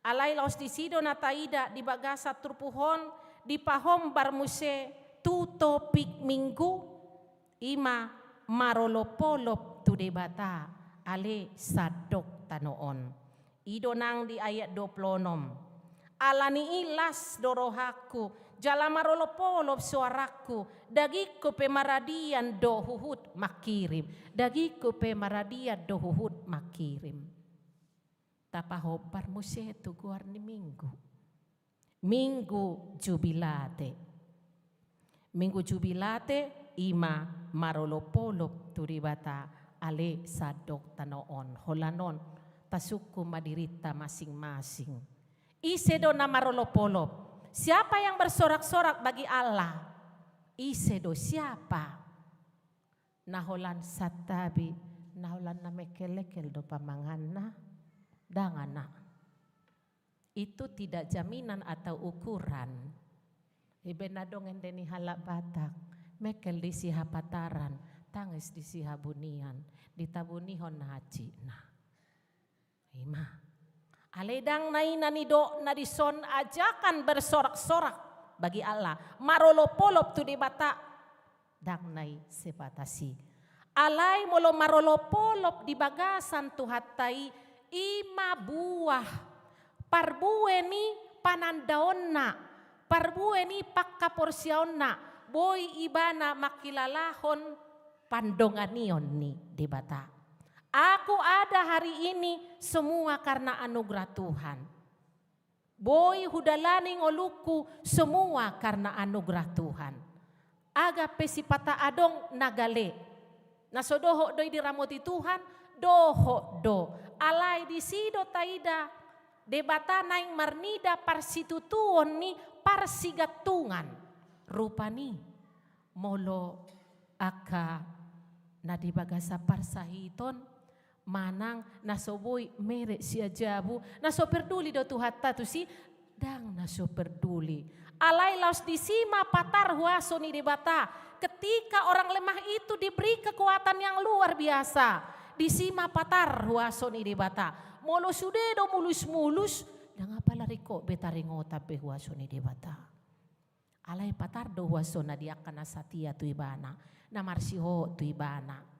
Alay laos disido na taida di bagasa trupuhon di pahom barmuse tuto pik minggu ima marolopolop tu debata ale sadok tanoon. Ido nang di ayat 26. Alani ilas dorohaku jala marolopolop suaraku dagiku pemaradian dohuhut makirim dagiku pemaradian dohuhut makirim tapahobar muse tu guar ni minggu jubilate ima marolopolop tu ribata ale sadok tanoon holanon tasuku madirita masing-masing isedo na marolopolop. Siapa yang bersorak-sorak bagi Allah? Isedo siapa? Naholan satabi, naholan na mekelekel do pamanganna, dangana. Itu tidak jaminan atau ukuran. Ibenadong endeni halak batak, mekel di siha pataran, tangis di siha bunian, ditabunihon na haji na. Ima. Aledang na ina ni do na dison ajakan bersorak-sorak bagi Allah. Marolopolop tu di bata. Dang nai sebatasi. Alai molo marolopolop di bagasan tu hatai ima buah. Parbue ni panandaon na. Parbue ni pakkaporsiaon na. Boy ibana makilalahon pandonganion ni di bata. Aku ada hari ini semua karena anugerah Tuhan. Boy hudalani ngoluku semua karena anugerah Tuhan. Aga pesipata adong nagale. Nasodoho doi diramoti Tuhan, doho do. Alai di sido taida, debata naing marnida parsitutuon ni parsigatungan. Rupani molo aka na di bagasa parsahiton. Manang nasoboy mere siya jabu naso perduli do Tuhan tatu si dang naso perduli alai laos disima patar huaso ni debata ketika orang lemah itu diberi kekuatan yang luar biasa disima patar huaso ni debata molo sude do mulus dang apa lari ko betaringo tapi huaso ni debata alai patar do huaso na diakan nasatia tu ibana na marsiho tu ibana.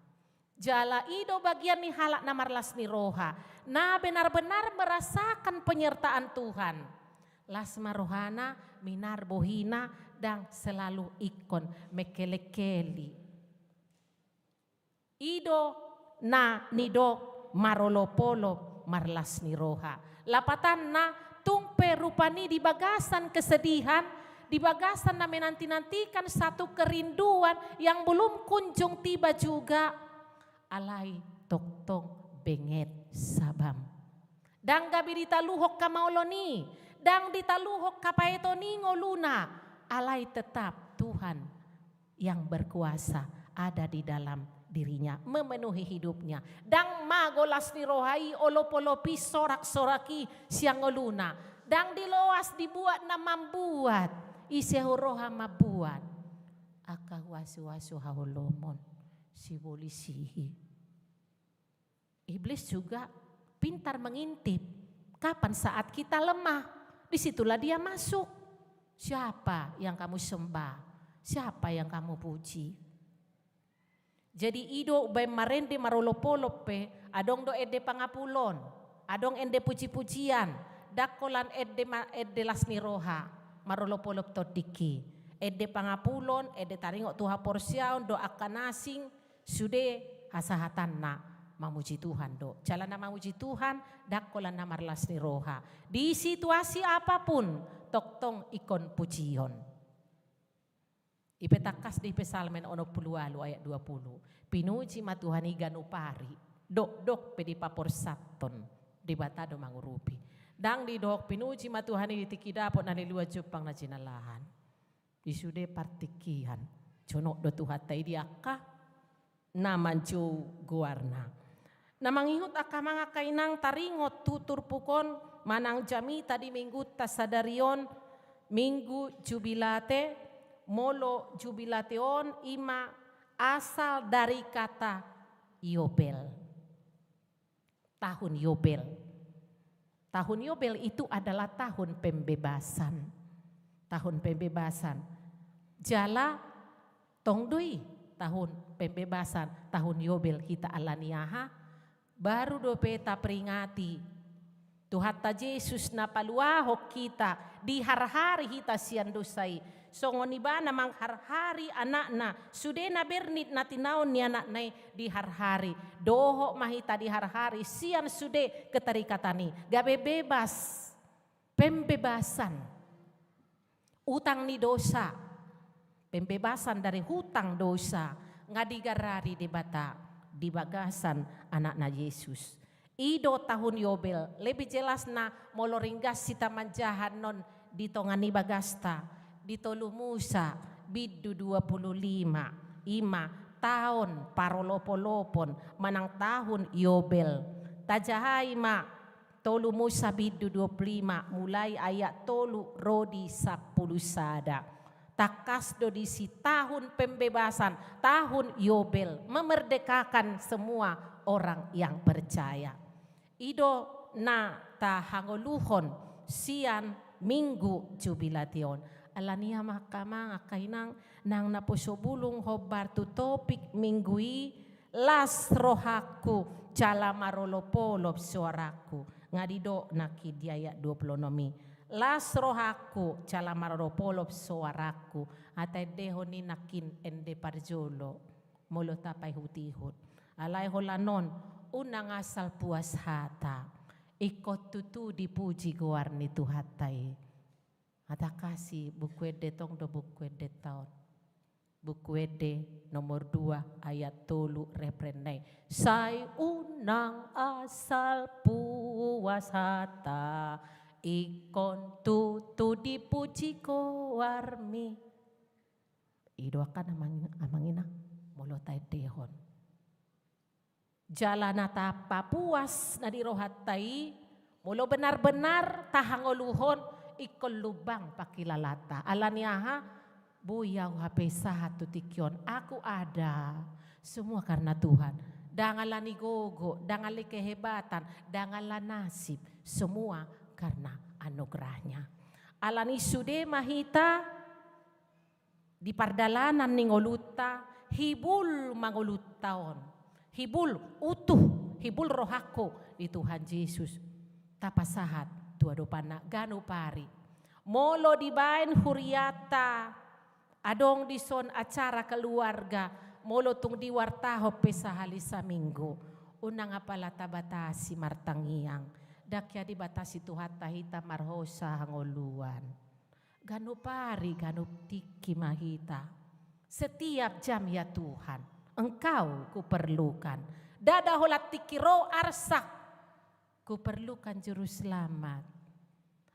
Jala ido bagian ni halak na marlas ni roha. Na benar-benar merasakan penyertaan Tuhan. Las marohana, minar bohina, dan selalu ikon mekelekeli. Ido na nidok marolopolo marlas ni roha. Lapatan na tungpe rupani di bagasan kesedihan, di bagasan na menanti-nantikan satu kerinduan yang belum kunjung tiba juga. Alai tok benget sabam. Dang gabi ditaluhok kamauloni, dang ditaluhok kapaetoni ngoluna. Alai tetap Tuhan yang berkuasa ada di dalam dirinya, memenuhi hidupnya. Dang magolas ni rohai olopolopi sorak-soraki siang ngoluna. Dang diloas dibuat na membuat, iseho roha mabuat. Aka wasu-wasu haulomon. Si bolisihi. Iblis juga pintar mengintip. Kapan saat kita lemah, disitulah dia masuk. Siapa yang kamu sembah? Siapa yang kamu puji? Jadi ido bay marende marolopolope, adong do ede pangapulon, adong ende puji-pujian, dakolan ede lasni roha, marolopolop todiki, ede pangapulon, ede taringok tuha porsiaon do akanasing, sude hasahatan na mamuji Tuhan do. Jalan na mamuji Tuhan, dakolan na marlas ni roha. Di situasi apapun, toktong ikon pujion. Ipetakas di pesalmen ono pulualu ayat 20. Pinuji matuhani ganupari, dok pedi papor saton, di batado mangurupi. Dang di dok pinuji matuhani ditikidapot na nilua jupang na jinalahan. Isude partikihan, conok do tuhatai diaka, namanju guarna. Namangihut aka mga kainang taringot tutur pukon manang jami tadi minggu tasadarion minggu jubilate molo jubilateon ima asal dari kata Yobel. Tahun Yobel. Tahun Yobel itu adalah tahun pembebasan. Tahun pembebasan. Jala tongdui. Tahun pembebasan, tahun Yobel kita alaniaha, baru do peta peringati. Tuhan ta Yesus na paluahok kita di har-hari kita sian dosai. Songonibana mang har-hari anakna, sudena bernit na tinaon ni anak na di har-hari. Doho mahita di har-hari, sian sude ketarikatani. Gabe bebas, pembebasan, utang ni dosa. Pembebasan dari hutang dosa ngadigarari di bata di bagasan anakna Yesus. Ido tahun Yobel lebih jelas na moloringgas sita manjahan non di tongani bagasta di tolu Musa bidu 25 ima tahun parolopolopon manang tahun Yobel tajahai ma tolu Musa bidu 25 mulai ayat tolu rodi 10 sada. takas do di si tahun pembebasan, tahun Yobel, memerdekakan semua orang yang percaya. Ido na tahangoluhon sian minggu jubilation. Alania makamanga kainang nang naposobulong hobar tu topik minggui las rohaku cala marolopolop suaraku. Ngadido nakidiaya 20 nomi. Las rohaku cala marolopolop suaraku. Atay dehoni nakin ende parjolo. Molo tapay hutihut. Alay holanon unang asal puas hata. Ikot tutu dipuji guarni tuhatay. Ada kasih bukwede tong do bukwede taon. Bukwede nomor 2 ayat 3 reprenai. Say unang asal puas hata. Ikon tutu dipuji ko warmi. Ido akan amangina mulo tay dehon. Jalanata papuas na dirohatai. Mulo benar-benar tahangoluhon. Ikon lubang pakilalata. Alaniaha buyaw hape satu tikyon. Aku ada. Semua karena Tuhan. Dangalan igogo, dangalan kehebatan, dangalan nasib. Semua karena anugerahnya. Alani sude mahita di pardalanan ningoluta hibul mangolutaon. Hibul utuh, hibul rohako di Tuhan Yesus. Tapasahat. Tua dopana ganu pari. Molo dibain huriata. Adong dison acara keluarga. Molo tung diwartaho pesahali sa minggu. Unang apalata batasi martangiang. Dakya dibatasi tuhata hita marhosa hangoluan. Ganu pari, ganu tiki mahita. Setiap jam ya Tuhan. Engkau kuperlukan. Dada holat tiki ro arsak. Kuperlukan juru selamat.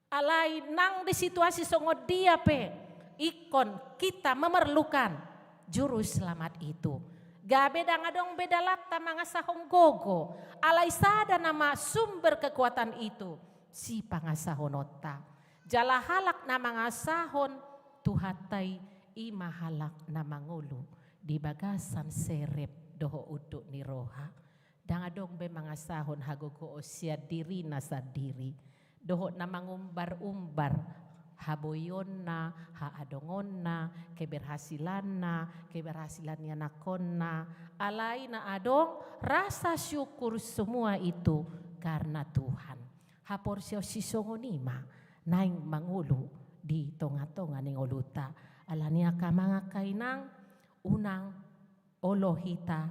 Alai nang di situasi songod dia pe. Ikon kita memerlukan juru selamat itu. Gabe dangadong beda lapta mga sahong gogo. Alai sada nama sumber kekuatan itu. Si pangasahonota. Jala halak na mga sahon. Tuhatay imahalak na mangulu. Di bagasan serep doho uduk ni roha. Dangadong be mga sahon hagogo osya diri na sa diri. Doho na mangumbar-umbar. Haboyon na, haadongon na, keberhasilan niya nakon na. Alay na adong rasa syukur semua itu karena Tuhan. Haporsyo sisongonima naing mangulo di tonga-tonga ning oluta. Alania ka mga kainang unang olohita.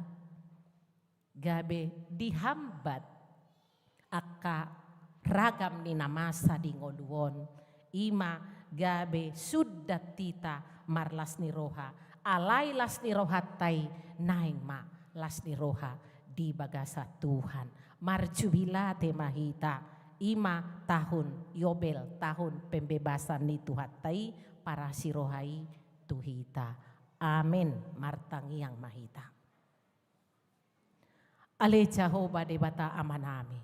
Gabe dihambat aka ragam ni namasa di ngoluon. Ima gabe sudat tita marlas ni roha. Alay las ni roha tay naing ma las ni roha di bagasa Tuhan. Marjubilate mahita. Ima tahun Yobel, tahun pembebasan ni tuhatay para si rohai tuhita. Amin. Martangiang mahita. Ale Jehovah de bata amanami.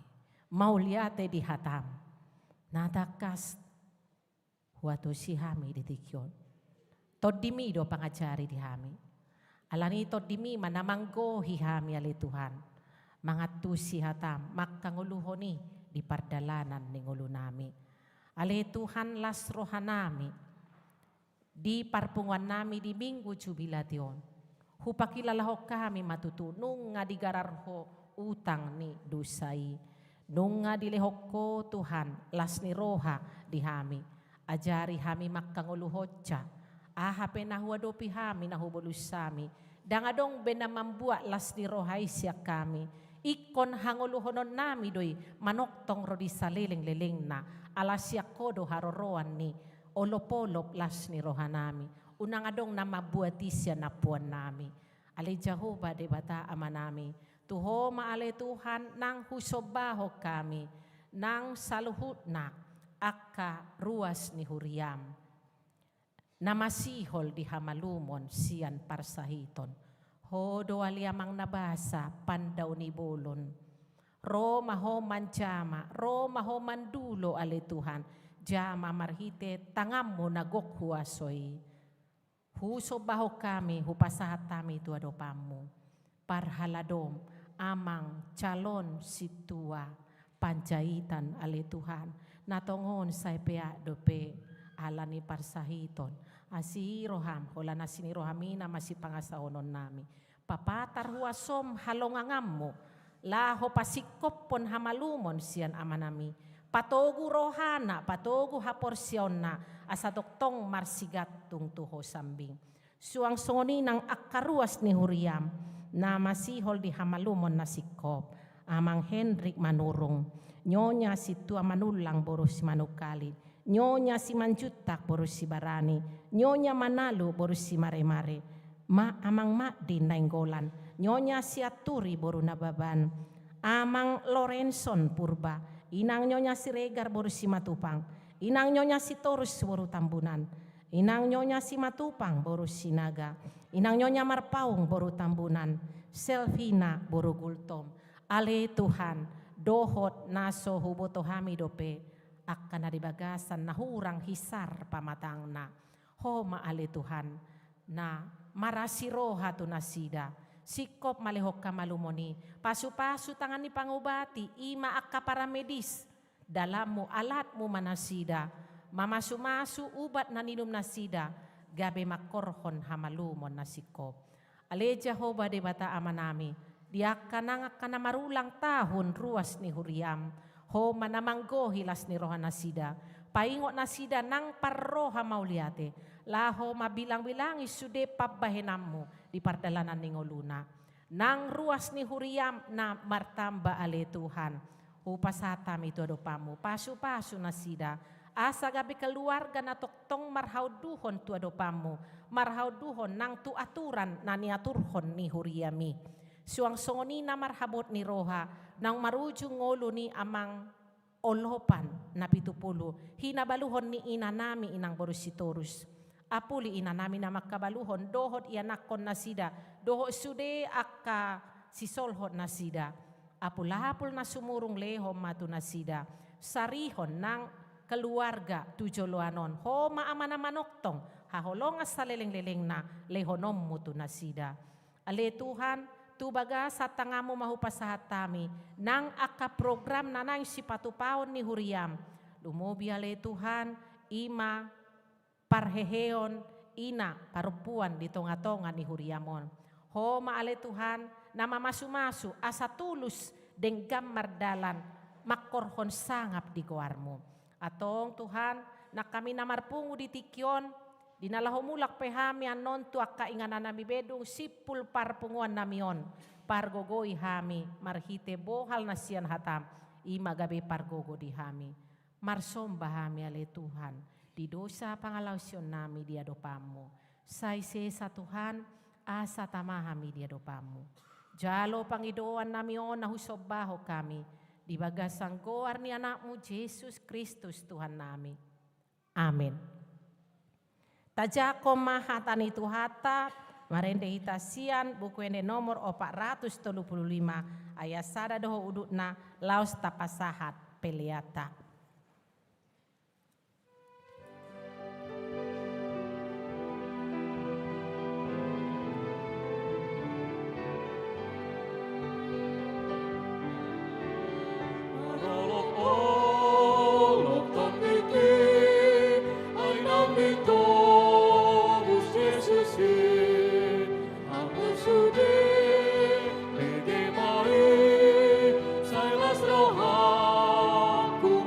Mauliate di hatam. Natakas huato si hami di tikyon. Todimi do pangajari di hami. Alani todimi manamanggo hi hami ale Tuhan. Mga tusi hatam makanguluhoni di pardalanan ning ulo nami. Ale Tuhan las rohanami. Di parpungan nami di minggu jubilation. Hupakilalaho kami matutunong nga digararho utang ni dusay. Nung nga dilehok ko Tuhan las ni roha di hami. Ajari hami makanguluhot siya. Ahape na huwadopi hami na hubulus sami. Dangadong benamambua las ni rohay siya kami. Ikon hanguluhonon nami doy manoktong rodi saliling-liling na. Alas siya kodo haroroan ni olopolop las ni roha nami. Unang adong na mabuati siya na puan nami. Ale Jehovah de bata ama nami. Tuho maale Tuhan nang husobaho kami. Nang saluhut na aka ruas ni huriam. Namasihol di hamalumon siyan parsahiton. Hodo aliamang nabasa pandaw ni bolon. Roma ho manjama, Roma ho mandulo ale Tuhan. Jama marhite tangam mo nagokhuasoy. Huso baho kami, hupasahat kami tu adopamu. Parhaladom, amang calon situa, panjaitan ale Tuhan. Natongon say pea dope, alani parsahiton. Asi roham, hola nasini rohamina masih pangasaonon nami. Papatar huasom halongangammo, laho pasikop pon hamalumon sian amanami. Patogu rohana, patogu haporsionna, asa doktong marsigat tung tuho sambing. Suang songoni nang akaruas ni huriam, na masihol di hamalumon nasikop. Amang Hendrik manurung, nyonya si tua manulang boros manukali. Nyonya si manjutak boros si barani, nyonya manalu boros si mare-mare. Amang Makdi nainggolan, nyonya si aturi boru nababan. Amang Lorenson purba, inang nyonya si regar boru si matupang. Inang nyonya si torus boru tambunan. Inang nyonya si matupang boru si naga. Inang nyonya marpaung boru tambunan. Selvina boru gultom. Ale Tuhan, dohot naso huboto hami dope. Akan adibagasan na hurang hisar pamatangna. Ho maale Tuhan, na marasiro hatu nasida. Sikop malehok kamalumoni. Pasu-pasu tangan ni pangubati. Ima akka para medis. Dalammu alatmu manasida. Mamasu-masu ubat na ninum nasida. Gabe makorhon hamalumon nasikop. Aleja hoba de bata amanami. Dia kanang kana marulang tahun ruas ni huriam. Ho manamanggo hilas ni roha nasida. Paingot nasida nang parroha mauliate. Laho mabilang-bilangi sude pabahenammu di pardalanan ni ngoluna. Nang ruas ni huriam na martamba ale Tuhan. Upasatam itu adopamu. Pasu-pasu nasida. Asa gabi keluarga na toktong marhauduhon tu adopamu. Marhauduhon nang tu aturan na niaturhon ni huriami. Suang songoni na marhabot ni roha. Nang marujung ngolo ni amang olopan na 70. Hinabaluhon ni inanami inang borusitorus. Apuli inanami na makabaluhon. Dohot ianakon na sida. Dohot sude akka sisolhot na sida. Apul-apul na sumurong lehom matu na sida. Sarihon ng keluarga tujoloanon. Ho maamana manoktong. Haholong sa leleng-leleng na lehonom mutu na sida. Ale Tuhan, tubaga sa tangamu mahupasahat tami nang aka program na nang sipatupaon ni huriam. Lumubi ale Tuhan, ima parheheon ina parupuan di tonga-tonga ni huriamon. Ho maale Tuhan, na mamasu-masu asa tulus deng gamar dalan makorhon sangap di goarmu. Atong Tuhan, na kami namarpungu di tikyon, dinalahumulak pehami anon tu akka inganan nami bedung sipul parpunguan namion. Pargogoi hami, marhite bohal na siyan hatam, ima gabi pargogo di hami. Marsomba hami ale Tuhan, di dosa pangalawsyon nami di adopamu. Saise sa Tuhan, asa tamahami di adopamu. Jalo pangidoan namion na husobaho kami, di bagasang goar ni anakmu Jesus Kristus Tuhan nami. Amin. Tajako mahatan itu hata, marende hitasian buku ende nomor 435 ayat sada doho udutna laos tapasahat peliata. Sailas rohaku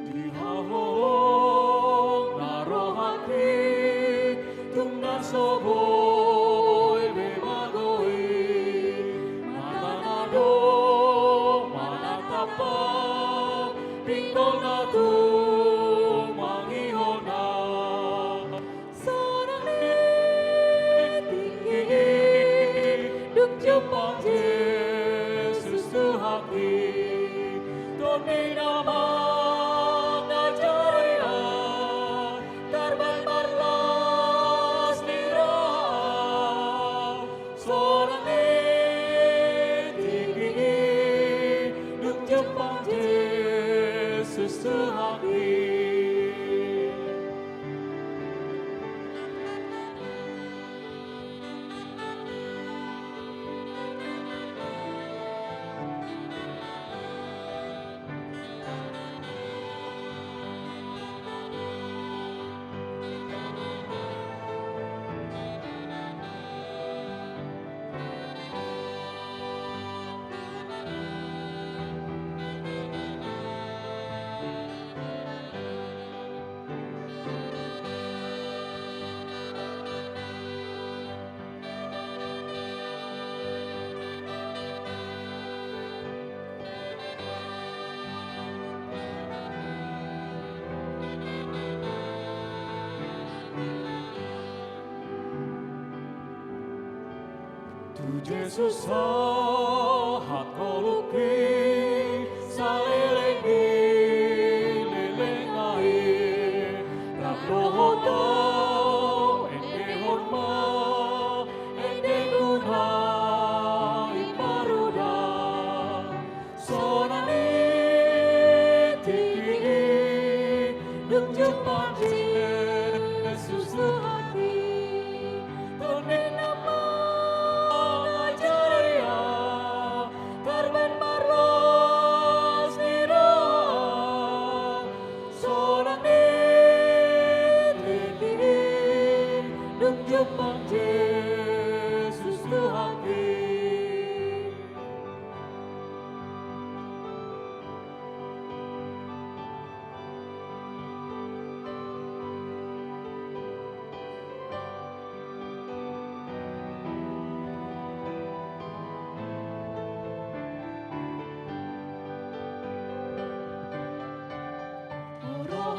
Dihahong narohaki tunggal soboy bebagoi matanado manatapa pinggol na tu mangihona sarang tinggi duk jepang Yesus tuhaki doni nama Yesus sahat koluki salelengi lelengai rakohota ende horma ende guna iparuda sonani tinggi duk jepang Yesus hati tone nama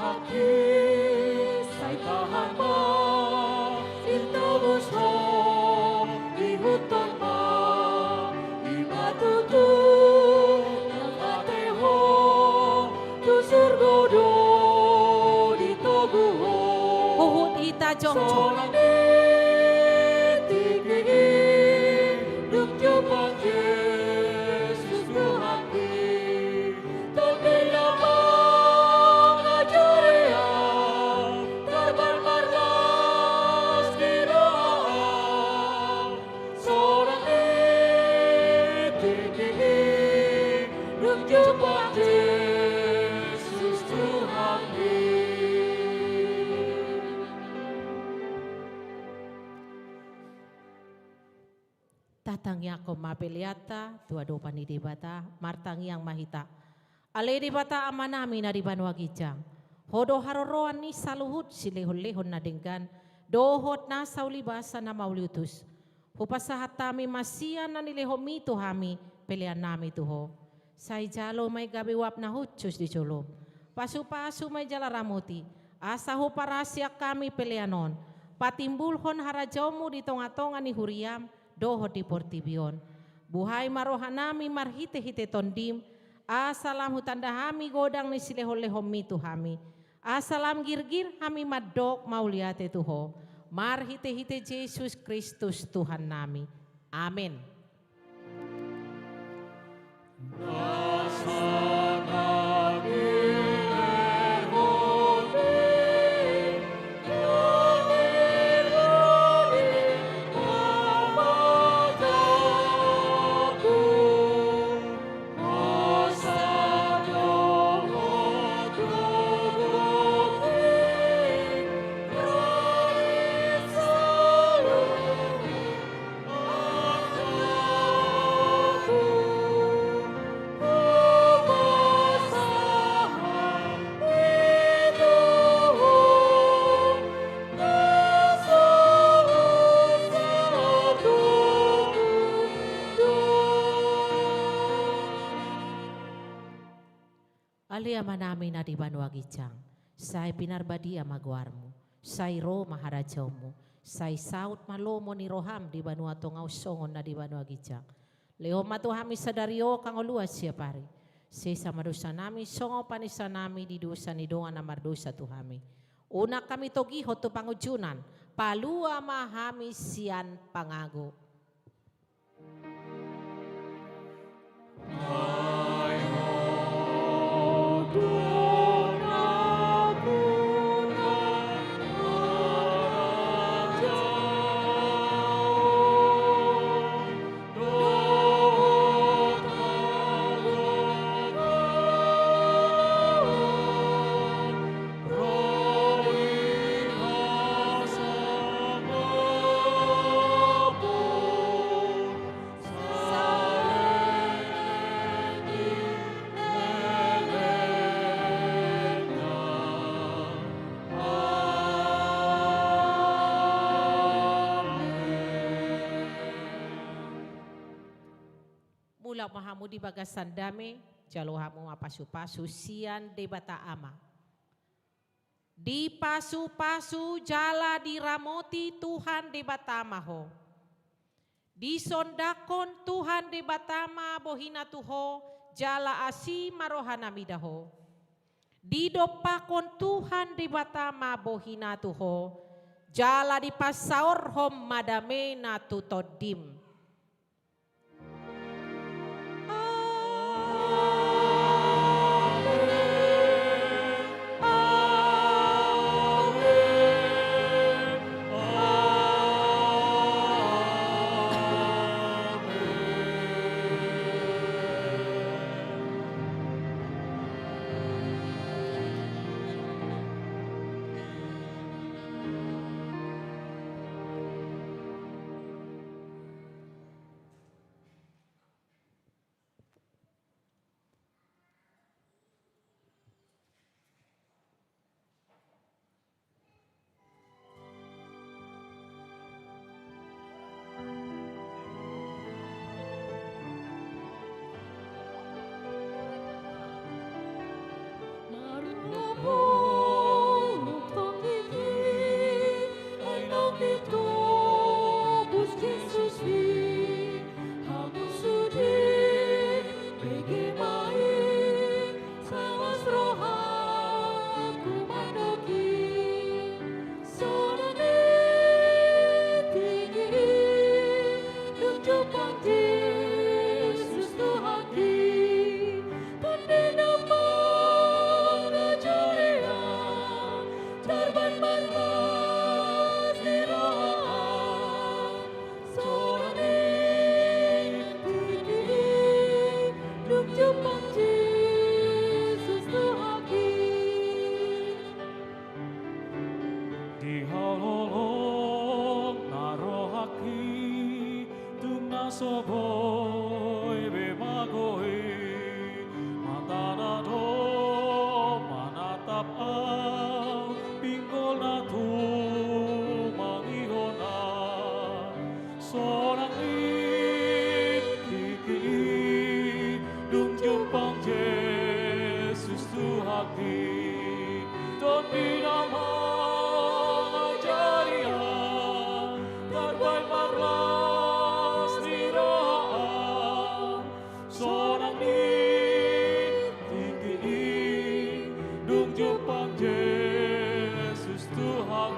haki say tahan ba intobus ho dihutan ba ibatutu nangate ho tu surgodo ditogu ho Huhut ita jongchong. sonane tinggi duk jepang Yesus tuhaki toke lama Tatang Yakob mapeliata, tua do panidibata, martang yang mahita. Ale dibata amanami na di banwagijang. Hodo haroroan ni saluhut silehon-lehon na denggan, dohot na saulibasa na mauliutus. Hupasahat tami masian na nilehomi tuhami, pelian nami tuho. Say jalo may gabiwap na hutsus di chulom. Pasu-pasu may jalaramuti, asa huparasya kami pelianon. Patimbulhon harajomu di tonga-tonga ni huriam, dohot di portibion. Buhay marohanami marhite-hite tondim, asalam hutandahami godang ni silehon-lehon mitu hami. Asalam girgir hami madok mauliate tuho. Marhite-hite Yesus Kristus Tuhan nami. Amin. Ali amanami na di Banua Gijang, say pinarbadi amaguarmu, say ro maharajaumu, say saut malomo ni roham di Banua Tongau songon na di Banua Gijang. Leo matuhami sadario kang luas siya pari. Say sa madosa nami, songo panisa nami di dosa ni dongan na mardosa tuhami. Una kami togiho to pangujunan, palua mahami sian pangago. Mula mahamu di bagasan dame, jalohamu mapasu-pasu sian de bata ama. Di pasu-pasu jala diramoti Tuhan de batamaho. Di sondakon Tuhan de batama bohina tuho, jala asi marohana midaho. Di dopakon Tuhan de batama bohina tuho, jala di pasaor hom madame na tutodim. Dung Jepang Yesus Tuhan